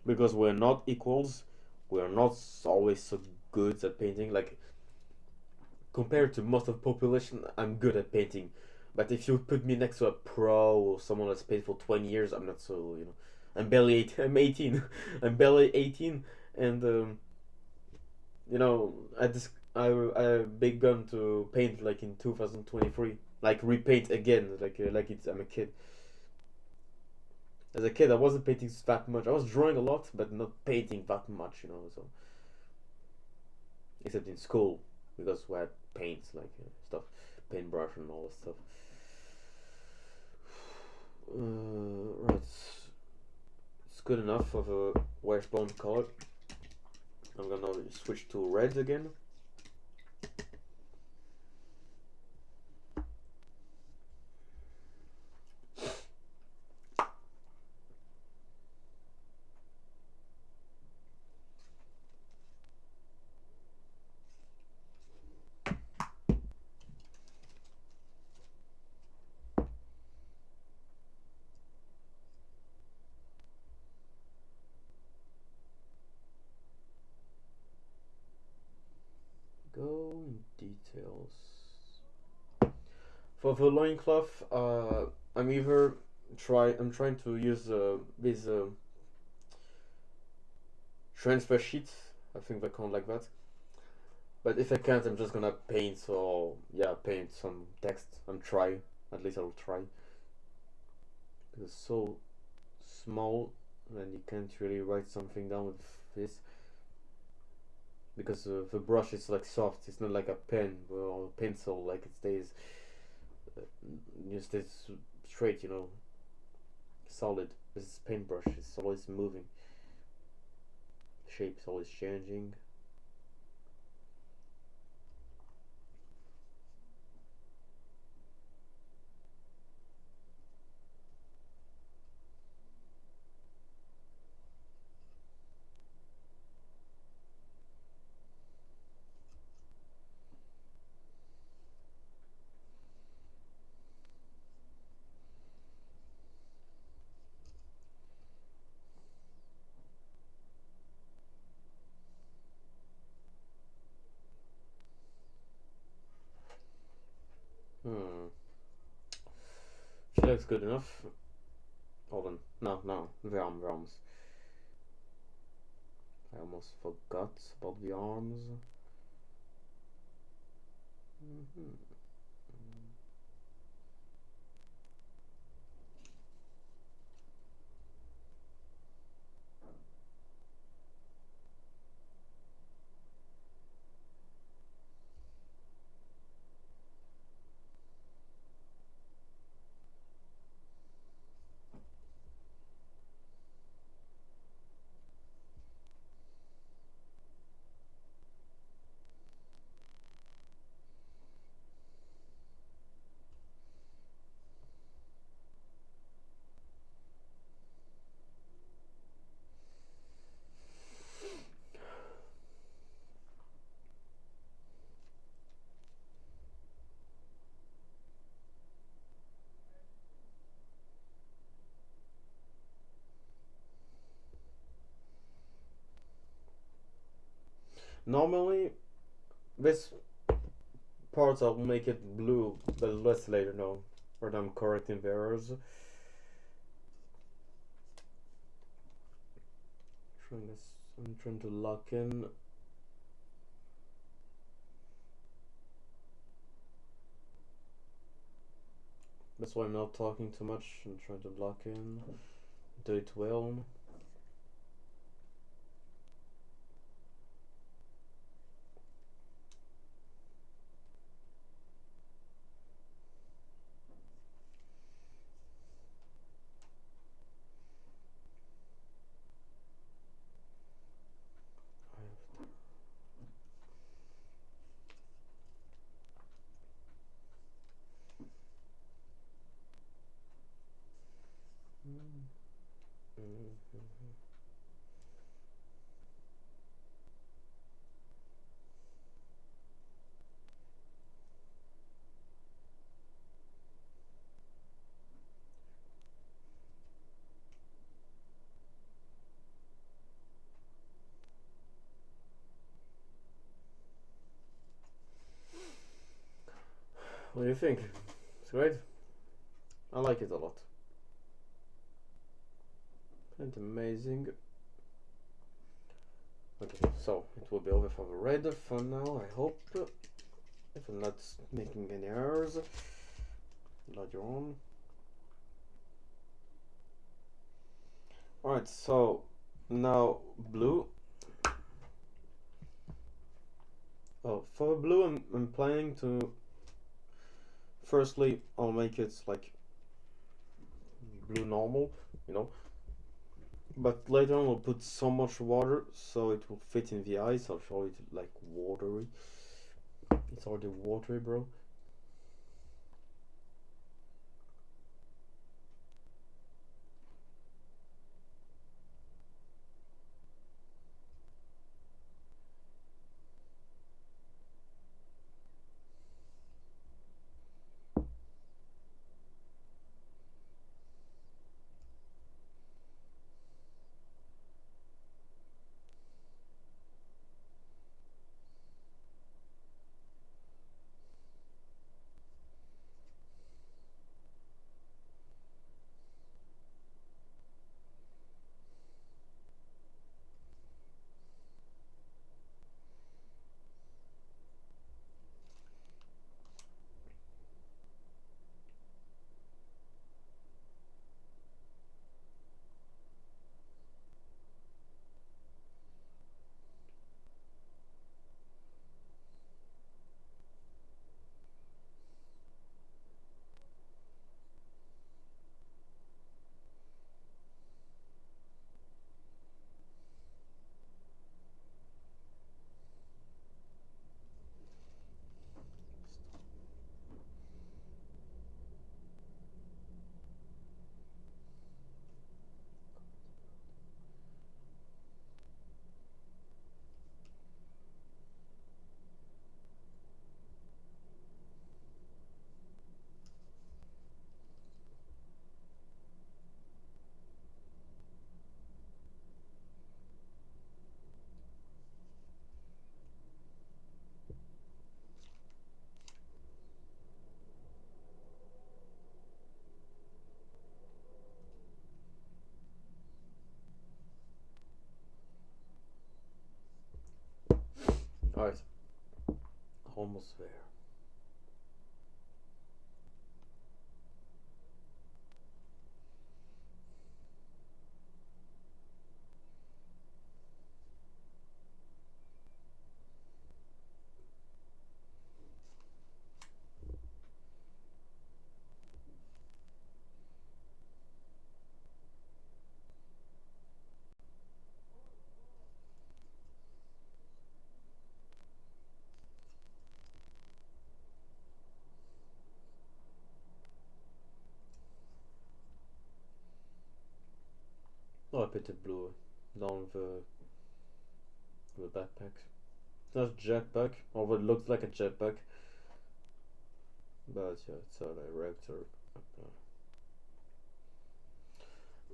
because we're not equals. We're not always so good at painting. Like compared to most of the population, I'm good at painting. But if you put me next to a pro or someone that's painted for 20 years, I'm not so, you know. I'm barely 18. I'm 18. I'm barely 18, and you know, I big gun to paint like in 2023, like repaint again, like it's I'm a kid. As a kid, I wasn't painting that much. I was drawing a lot, but not painting that much, you know. So except in school, because we had paints like stuff, paintbrush and all that stuff. Right, it's good enough of a wishbone color. I'm gonna switch to red again. Go in details. For the loincloth, I'm trying to use this transfer sheet. I think they're called like that. But if I can't, I'm just gonna paint or paint some text and try. At least I'll try. Because it's so small and you can't really write something down with this. Because the brush is like soft. It's not like a pen or a pencil. Like it stays, stays straight. Solid. This paintbrush is always moving. Shape's always changing. Hmm. She looks good enough. Hold on. No. The arms. I almost forgot about the arms. Mm-hmm. Normally, this part I'll make it blue, but less later now, when I'm correcting the errors. I'm trying to lock in. That's why I'm not talking too much. I'm trying to lock in, do it well. What do you think? It's great. I like it a lot. And amazing. Okay, so it will be over for the red for now, I hope. If I'm not making any errors later on. Alright, so now blue. Oh, for blue I'm planning to firstly I'll make it like blue normal, you know. But later on we'll put so much water so it will fit in the eyes. I'll show it like watery. It's already watery, bro. Alright, almost there. Oh, I put the blue down the backpack. It's not a jetpack, or what looks like a jetpack, but yeah, it's a director.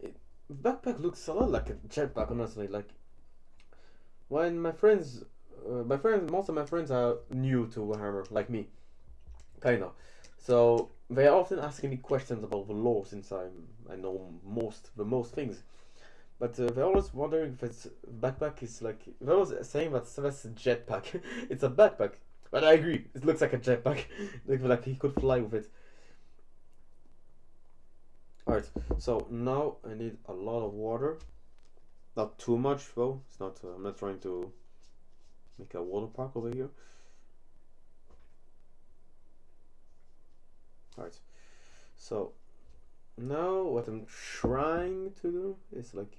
It, backpack looks a lot like a jetpack, honestly. Like when most of my friends are new to Warhammer, like me, kinda. So they are often asking me questions about the lore since I know the most things. But they're always wondering if it's backpack is like they're always saying that that's a jetpack. It's a backpack, but I agree. It looks like a jetpack. Like he could fly with it. All right. So now I need a lot of water. Not too much though. It's not. I'm not trying to make a water park over here. All right. So now what I'm trying to do is like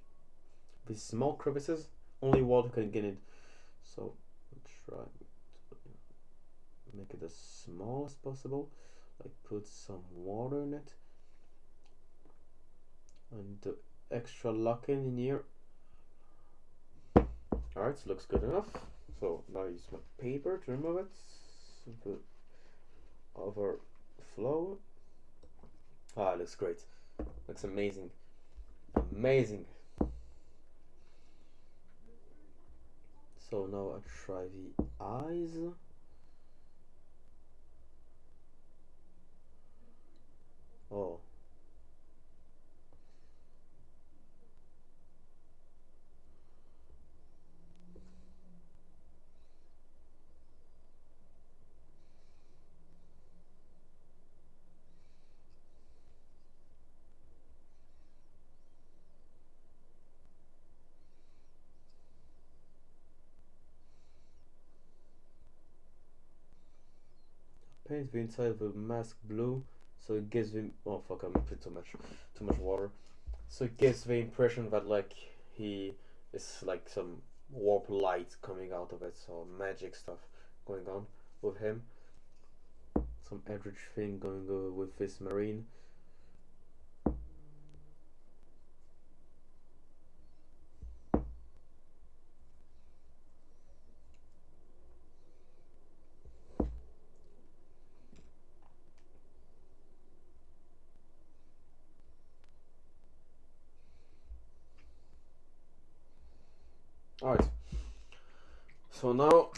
these small crevices. Only water can get in. So I'll try to make it as small as possible. Like put some water in it and the extra locking in here. Alright, so looks good enough. So now I use my paper to remove it. The overflow. Ah, it looks great. Looks amazing. Amazing. So now I try the eyes. Oh. Paint the inside of the mask blue So it gives him, oh fuck, I'm put too much water. So it gives the impression that like he is like some warp light coming out of it, so magic stuff going on with him. Some eldritch thing going on with this marine. Alright. So now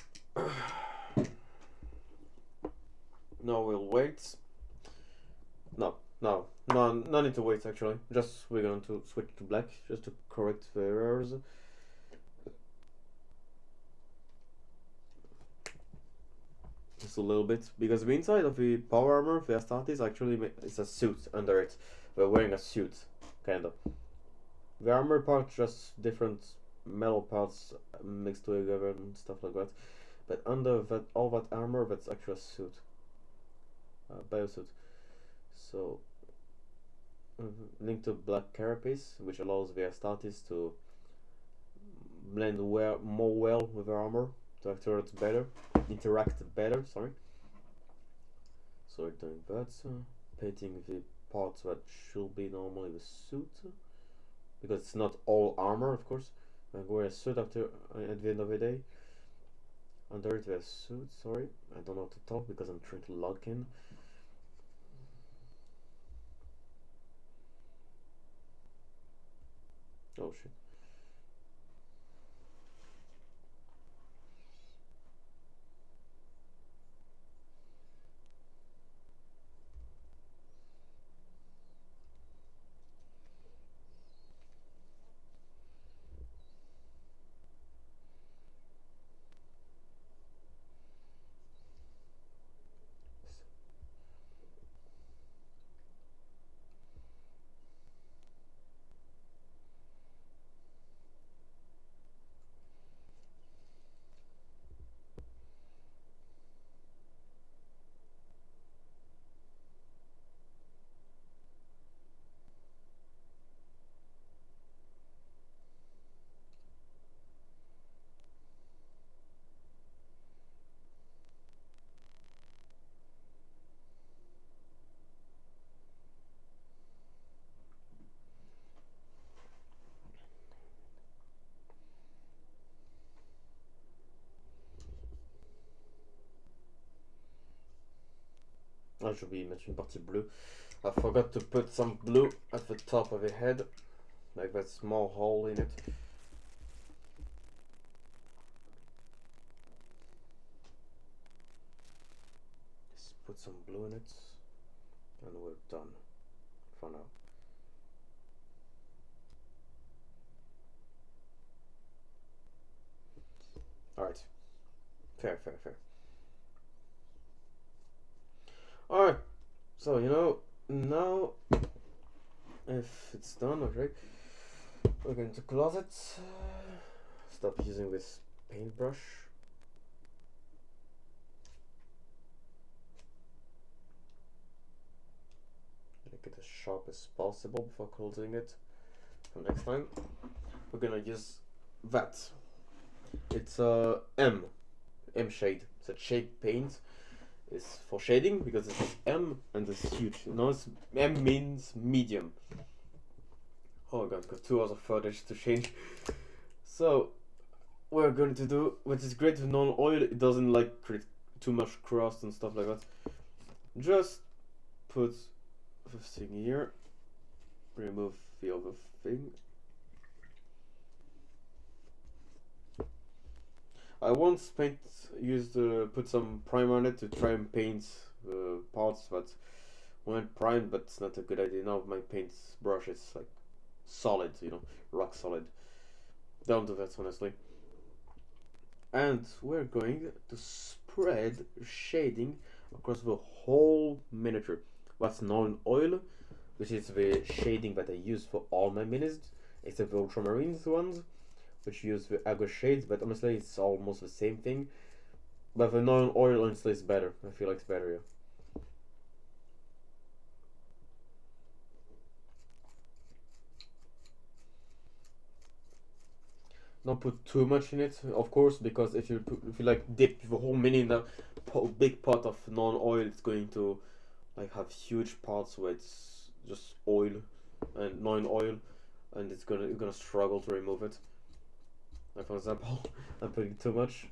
we'll wait. No need to wait actually. Just we're going to switch to black just to correct the errors. Just a little bit, because the inside of the power armor, the Astartes, actually is a suit under it. We're wearing a suit, kinda. The armor part just different metal parts mixed together and stuff like that. But under that, all that armor, that's actually a suit, biosuit. So link to black carapace, which allows the Astartes to blend more well with the armor, to interact better. Sorry. So we're doing that. Painting the parts that should be normally the suit, because it's not all armor, of course. I wear a suit after at the end of the day. Under it, there's suit. Sorry, I don't know how to talk because I'm trying to log in. Oh shit. I should be mentioning party blue. I forgot to put some blue at the top of the head, like that small hole in it. Just put some blue in it, and we're done for now. Alright. Fair. Alright. So, now, if it's done, okay, we're going to closet. Stop using this paintbrush. Make it as sharp as possible before closing it. For next time, we're gonna use that. It's a M shade. It's a shade paint. It's for shading because it's M and it's huge. M means medium. Oh god, got 2 hours of footage to change. So we're going to do, which is great with non-oil, it doesn't like create too much crust and stuff like that. Just put this thing here, remove the other thing. I once put some primer on it to try and paint parts that weren't primed, but it's not a good idea. Now my paint brush is like solid, rock solid. Down to that, honestly. And we're going to spread shading across the whole miniature. That's non-oil, which is the shading that I use for all my minis, except the ultramarines ones, which use the agua shades, but honestly it's almost the same thing. But the non-oil honestly is better. I feel like it's better, yeah. not put too much in it, of course, because if you like dip the whole mini in a big pot of non-oil, it's going to like have huge parts where it's just oil and non-oil, and you're gonna struggle to remove it. Like for example, I'm putting too much.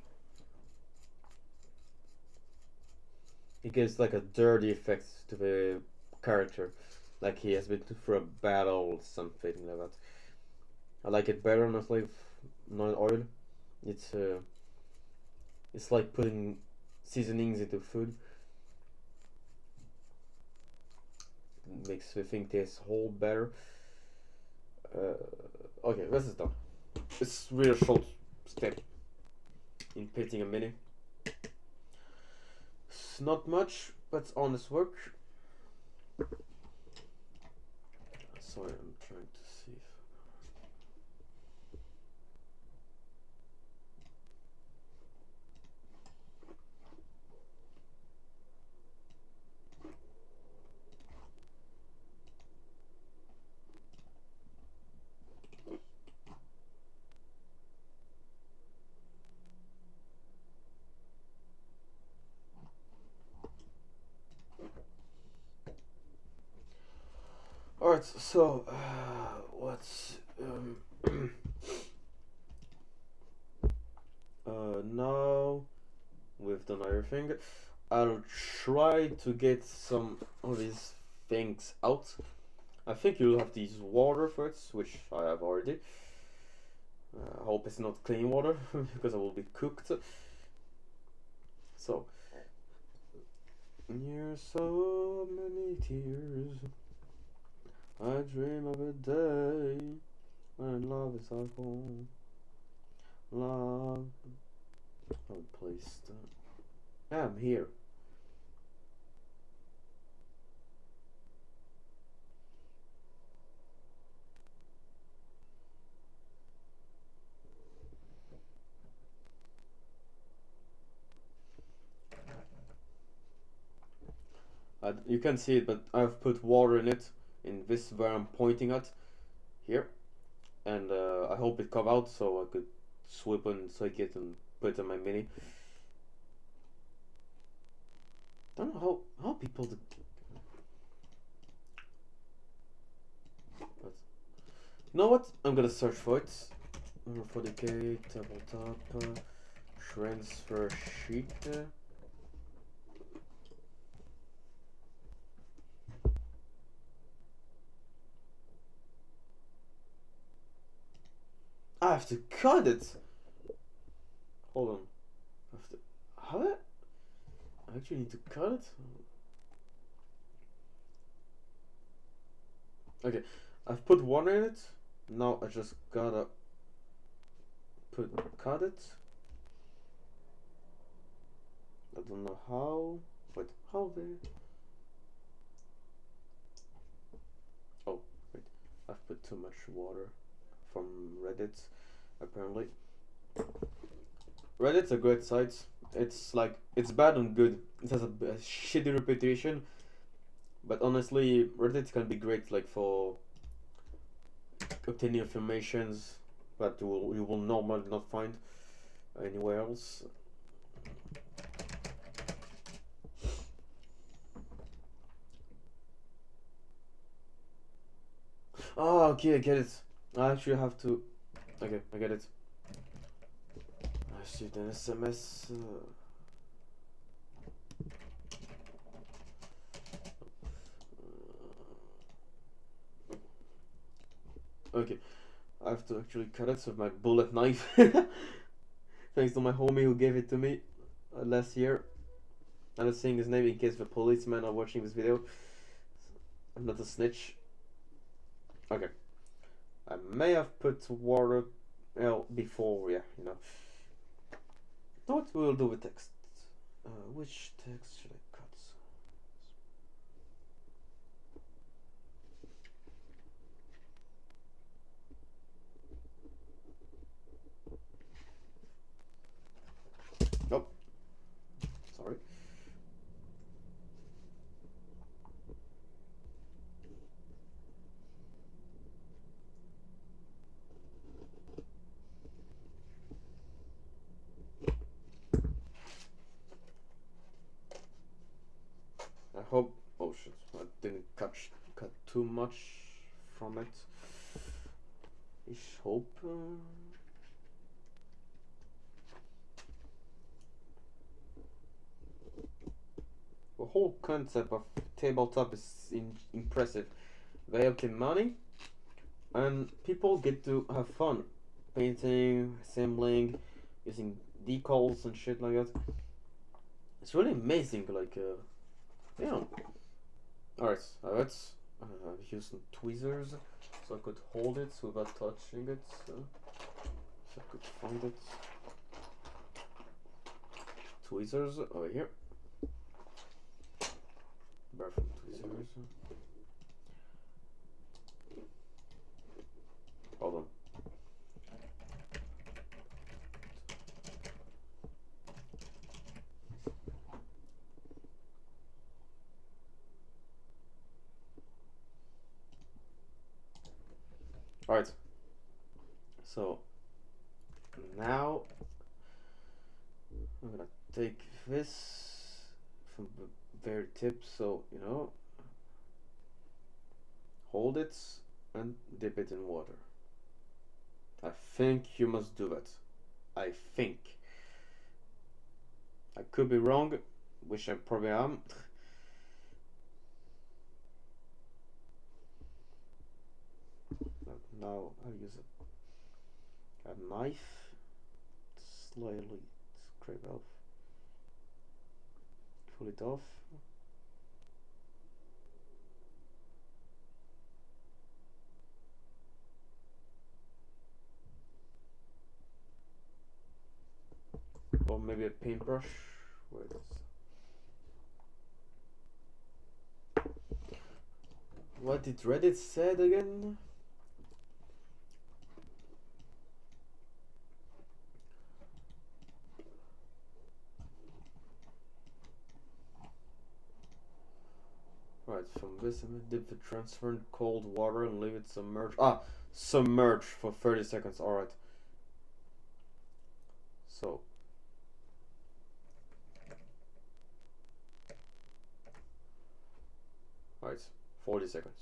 It gives like a dirty effect to the character, like he has been through a battle or something like that. I like it better honestly with non-oil. It's uh, it's like putting seasonings into food. It makes the thing taste whole better. Okay, this is done. It's really a short step in painting a mini. It's not much, but honest work. Sorry, I'm trying to see if... Alright, so what's now we've done everything. I'll try to get some of these things out. I think you'll have to use water for it, which I have already. I hope it's not clean water because I will be cooked. So, here's so many tears. I dream of a day when love is cycle. Love. Oh, please. I'm here. You can see it, but I've put water in it, in this where I'm pointing at, here, and I hope it come out so I could sweep and take it and put it in my mini. Don't know how people do. But you know what? I'm gonna search for it. 40k tabletop transfer sheet. I have to cut it. Hold on. I have to. How? I actually need to cut it. Okay, I've put one in it. Now I just gotta cut it. I don't know how. Wait, how there? Oh, wait. I've put too much water from Reddit, apparently. Reddit's a great site. It's like, it's bad and good. It has a shitty reputation, but honestly, Reddit can be great like for obtaining informations that you will normally not find anywhere else. Oh, okay, I get it. I actually have to. Okay, I get it. I received an SMS. Okay, I have to actually cut it with my bullet knife. Thanks to my homie who gave it to me last year. I'm not saying his name in case the policemen are watching this video. I'm not a snitch. Okay. I may have put water before, yeah, you know. Now what we'll do with text. Which text should I cut? Nope. Sorry. too much from it. I hope. The whole concept of tabletop is impressive. They have the money, and people get to have fun painting, assembling, using decals and shit like that. It's really amazing. Like, yeah. Alright, let's use some tweezers so I could hold it without touching it. If I could find it. Tweezers over here. Barefoot tweezers. Hold on. Alright. So now I'm gonna take this from the very tip, so you know, hold it and dip it in water. I think you must do that. I think. I could be wrong, which I probably am. Now I'll use a knife, slightly scrape off, pull it off. Or maybe a paintbrush. Where it is. What did Reddit said again? Right, from this I'm gonna dip the transfer in cold water and leave it submerged. Submerge for 30 seconds. Alright. So. Alright, 40 seconds.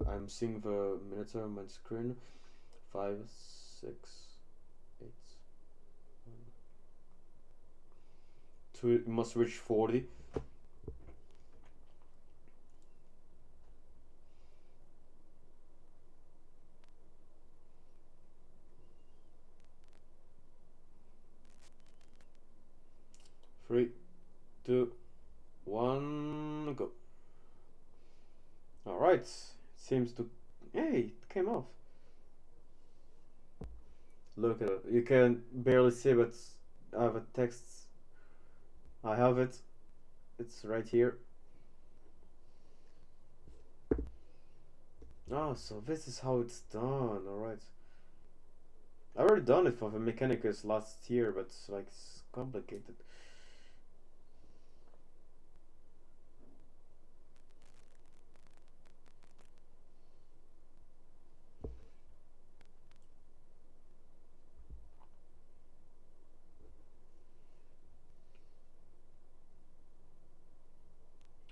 I'm seeing the minutes on my screen. 5, 6, 8. 2, it must reach 40. Three, 2, 1, go. Alright, seems to. Hey, it came off. Look at it. You can barely see, but I have a text. I have it. It's right here. Oh, so this is how it's done. Alright. I've already done it for the Mechanicus last year, but like it's complicated.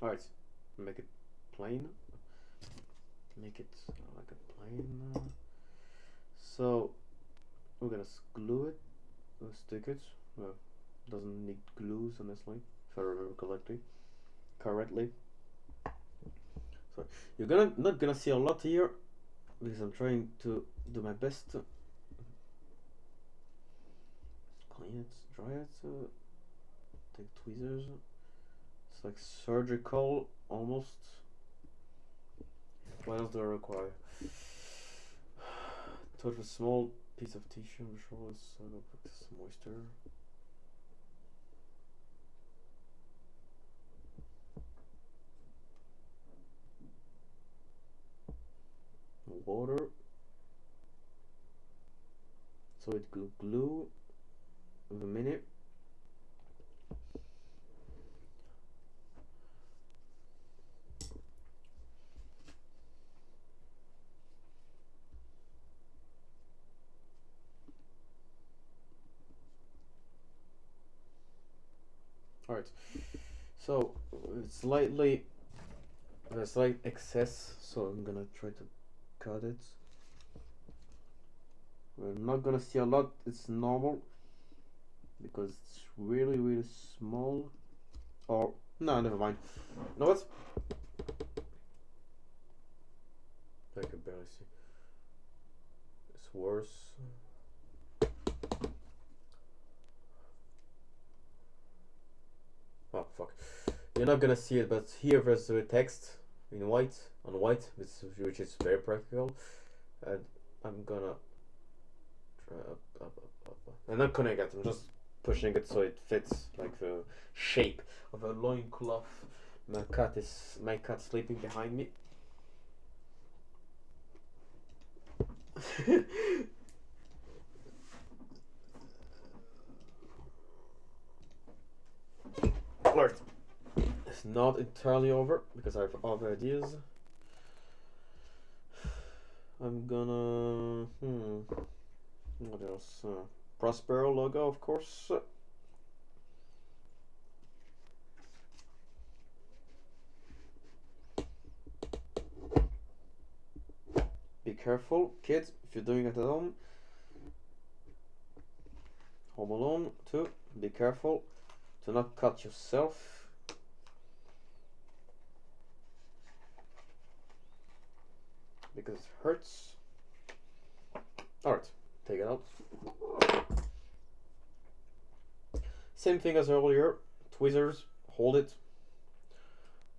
Alright, make it plain. Make it like a plane. So we're gonna glue it, stick it. Well, doesn't need glues honestly, if I remember correctly. So you're not gonna see a lot here because I'm trying to do my best to clean it, dry it, take tweezers. It's like surgical almost. What else do I require? Touch a small piece of tissue on the shoulders so I don't put this moisture. Water. So it will glue in a minute. Alright, so it's slightly There's slight excess, so I'm gonna try to cut it. We're not gonna see a lot, it's normal, because it's really small. Or, no, never mind. No, what? I can barely see. It's worse. Oh, fuck. You're not gonna see it, but here there's the text in white, on white, which is very practical. And I'm gonna try up. I'm not cutting it, I'm just pushing it so it fits like the shape of a loincloth. My cat sleeping behind me. Alert. It's not entirely over because I have other ideas. I'm gonna what else? Prospero logo, of course. Be careful, kids, if you're doing it at home. Home Alone too. Be careful to not cut yourself. Because it hurts. Alright, take it out. Same thing as earlier. Tweezers, hold it.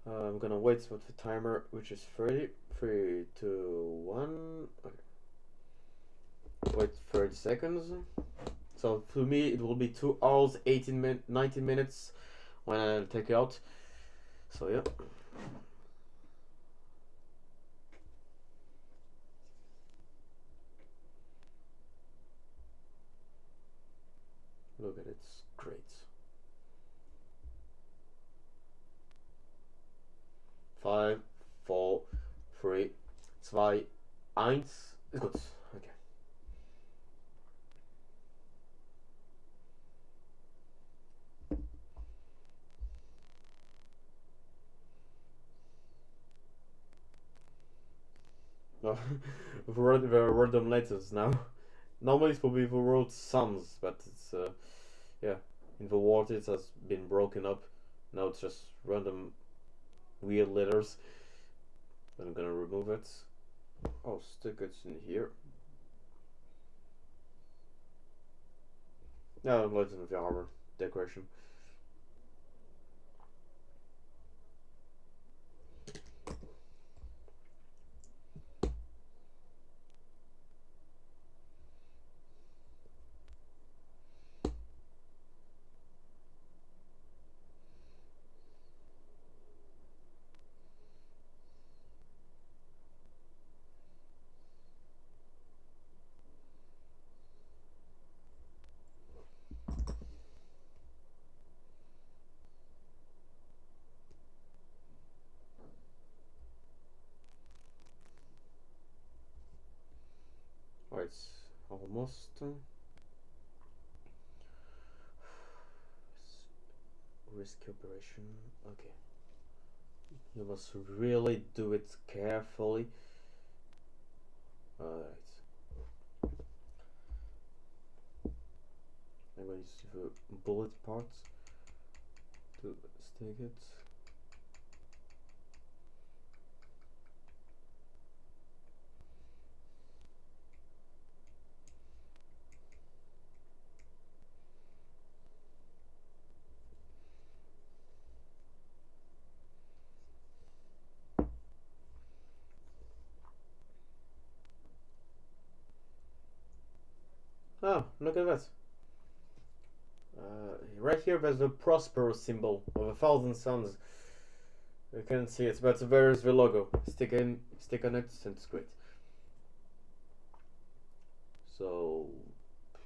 I'm gonna wait with the timer, which is 30. 3, 2, 1. Okay. Wait 30 seconds. So to me it will be 2 hours 19 minutes when I take it out. So yeah. Look at it, it's great. 5, 4, 3, 2, 1. Ist gut. Okay. No, the random letters now. Normally it will be the word sums, but it's yeah, in the word it has been broken up. Now it's just random weird letters. I'm gonna remove it. I'll stick it in here. No, Legend of the Armor decoration. Alright, almost. Risky operation. Okay. You must really do it carefully. Alright. I'm going to use the bullet part to stick it. Oh, look at that. Right here there's the Prospero symbol of 1,000 suns. You can't see it, but there's the logo. Stick on it, and it's great. So,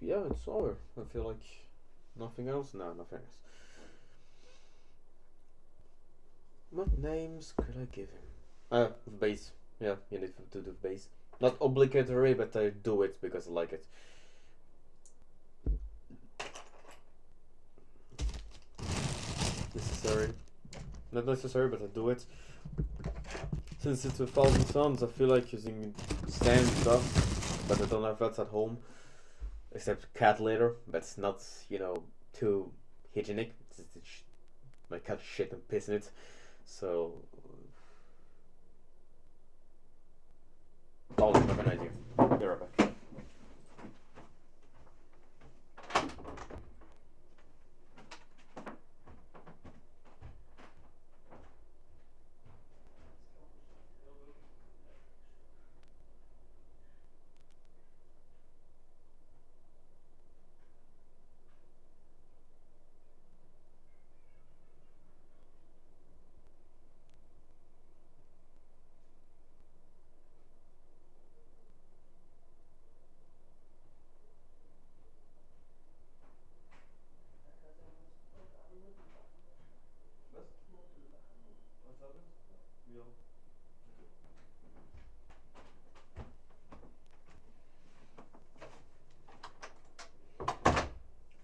yeah, it's over. I feel like nothing else? No, nothing else. What names could I give him? Base. Yeah, you need to do base. Not obligatory, but I do it because I like it. Necessary. Not necessary, but I do it. Since it's 1,000 tons, I feel like using sand stuff, but I don't have that at home. Except cat litter, that's not, you know, too hygienic. My cat shit and piss in it, so I'll have an idea. Be right back.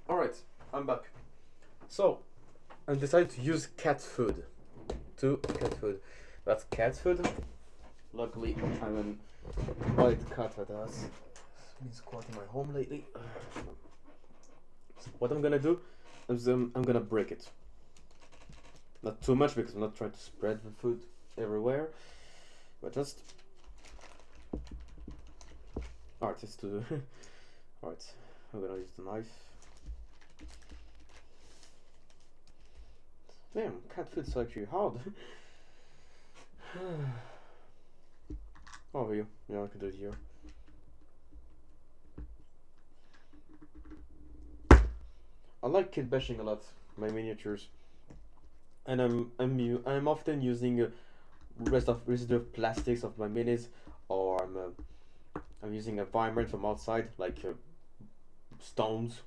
Alright, I'm back. So, I decided to use cat food. Cat food. That's cat food. Luckily, I'm an white cat that has been squatting my home lately. So what I'm gonna do is I'm gonna break it. Not too much because I'm not trying to spread the food everywhere, but just. Alright, just to. Alright, I'm gonna use the knife. Damn, cat food's actually hard. Oh, here. Yeah, I can do it here. I like kit bashing a lot, my miniatures, and I'm often using residue of plastics of my minis, or I'm using a environment from outside, like stones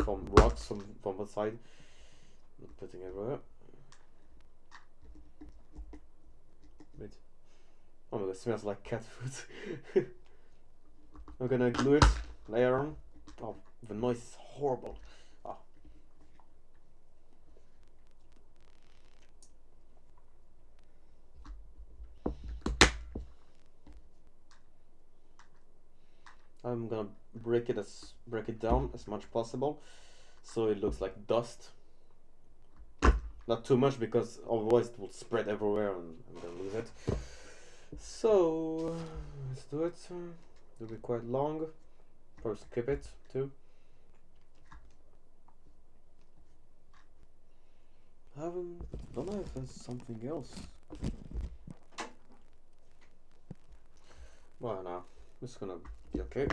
from rocks from outside. Not putting it everywhere. Wait. Oh my god, it smells like cat food. I'm gonna glue it later on. Oh, the noise is horrible. Ah. I'm gonna break it down as much possible, so it looks like dust. Not too much because otherwise it will spread everywhere and I'm gonna lose it. So let's do it. It'll be quite long. Probably skip it too. Don't know if there's something else. Well, no, it's gonna be okay.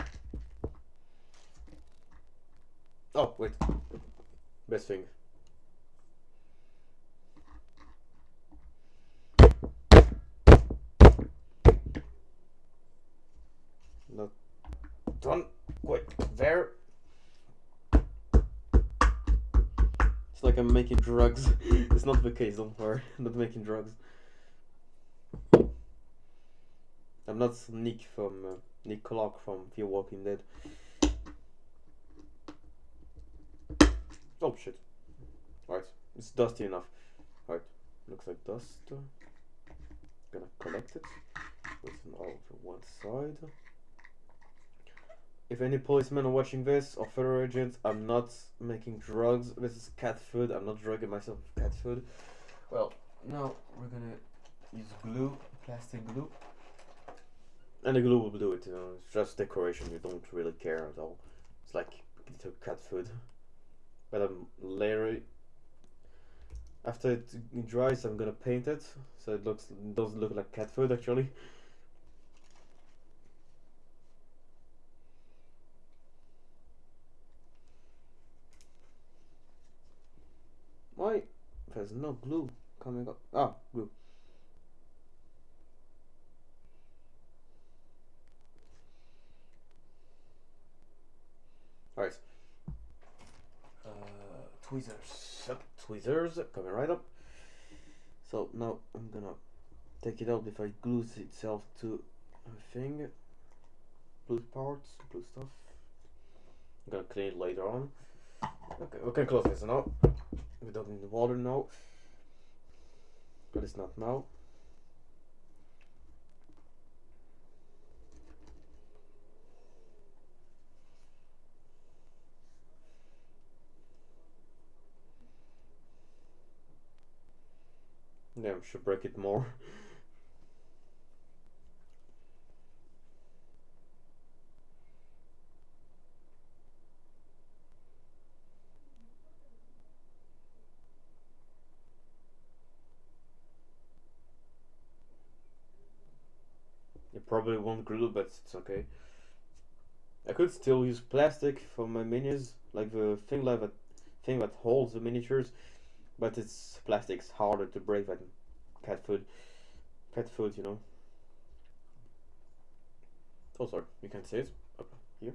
Oh wait, best thing. Not done quite there. It's like I'm making drugs. It's not the case, don't worry. I'm not making drugs. I'm not Nick Clark from Fear Walking Dead. Oh shit. Alright, it's dusty enough. Alright, looks like dust. Gonna collect it. Put it all to one side. If any policemen are watching this or federal agents, I'm not making drugs. This is cat food. I'm not drugging myself with cat food. Well, now we're gonna use glue, plastic glue. And the glue will do it, you know, it's just decoration, you don't really care at all. It's like cat food. But later, after it dries, I'm gonna paint it, so it doesn't look like cat food actually. Why? There's no glue coming up. Ah, glue. Alright. Tweezers. Yep, tweezers coming right up. So now I'm gonna take it out before it glues itself to a thing. Blue parts, blue stuff. I'm gonna clean it later on. Okay, we can close this now. We don't need the water now. But it's not now. Yeah, we should break it more. It probably won't glue, but it's okay. I could still use plastic for my minis, like the thing that holds the miniatures, but it's plastic's harder to break than cat food. Pet food, you know. Oh, sorry, you can see it up here.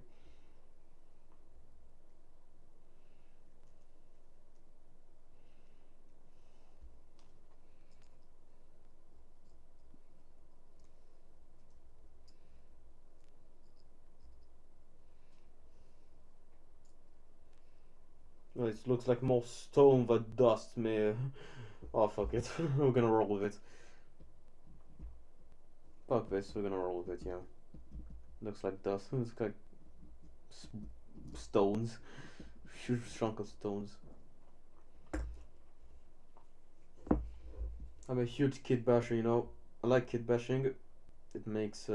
Well, it looks like more stone than dust, me. Oh, fuck it. We're gonna roll with it. Fuck this, we're gonna roll with it, yeah. Looks like dust. It's like stones. Huge chunk of stones. I'm a huge kit basher, you know. I like kit bashing. It makes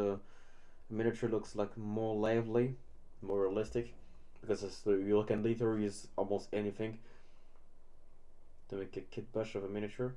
miniature looks like more lively, more realistic. Because you can literally use almost anything to make a kit bash of a miniature.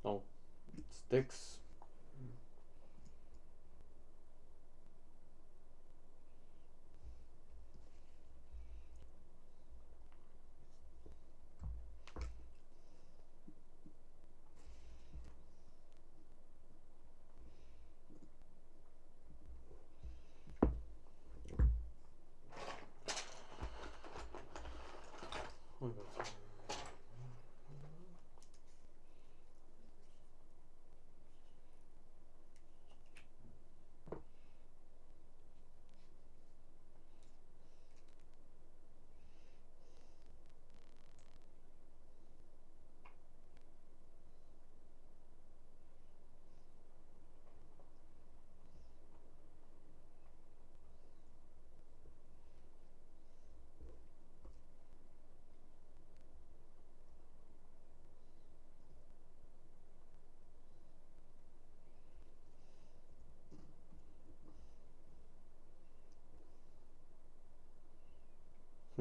Oh, sticks. Oh,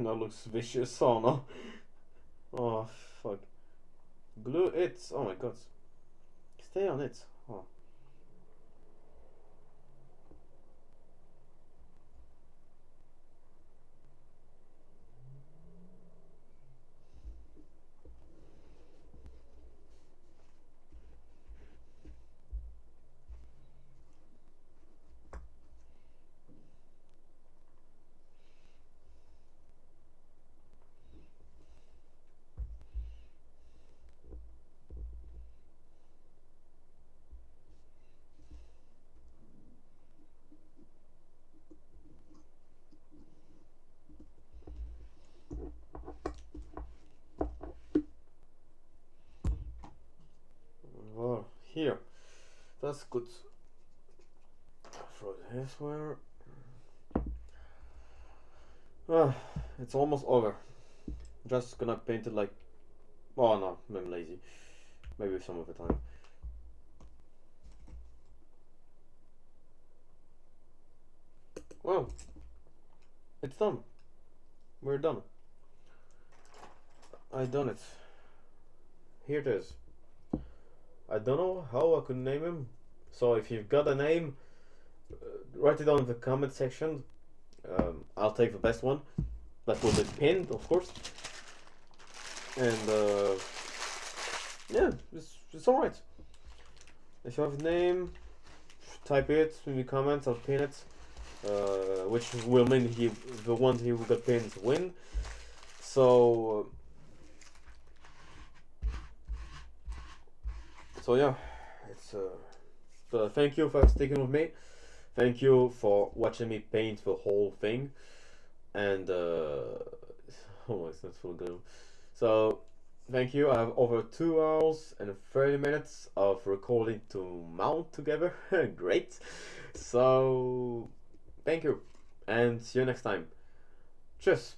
that looks vicious. Oh no. Oh fuck. Glue it. Oh my god. Stay on it. Oh. Well, here. That's good. Throw this where. Ah, it's almost over. Just gonna paint it like. Oh no, I'm lazy. Maybe some of the time. Well, it's done. We're done. I done it. Here it is. I don't know how I could name him. So if you've got a name, write it down in the comment section. I'll take the best one. That will be pinned, of course. And yeah, it's alright. If you have a name, type it in the comments. I'll pin it. Which will mean the one who got pinned win. So yeah, it's thank you for sticking with me. Thank you for watching me paint the whole thing, and oh, it's not full glue. So thank you. I have over 2 hours and 30 minutes of recording to mount together. Great. So thank you, and see you next time. Tschüss.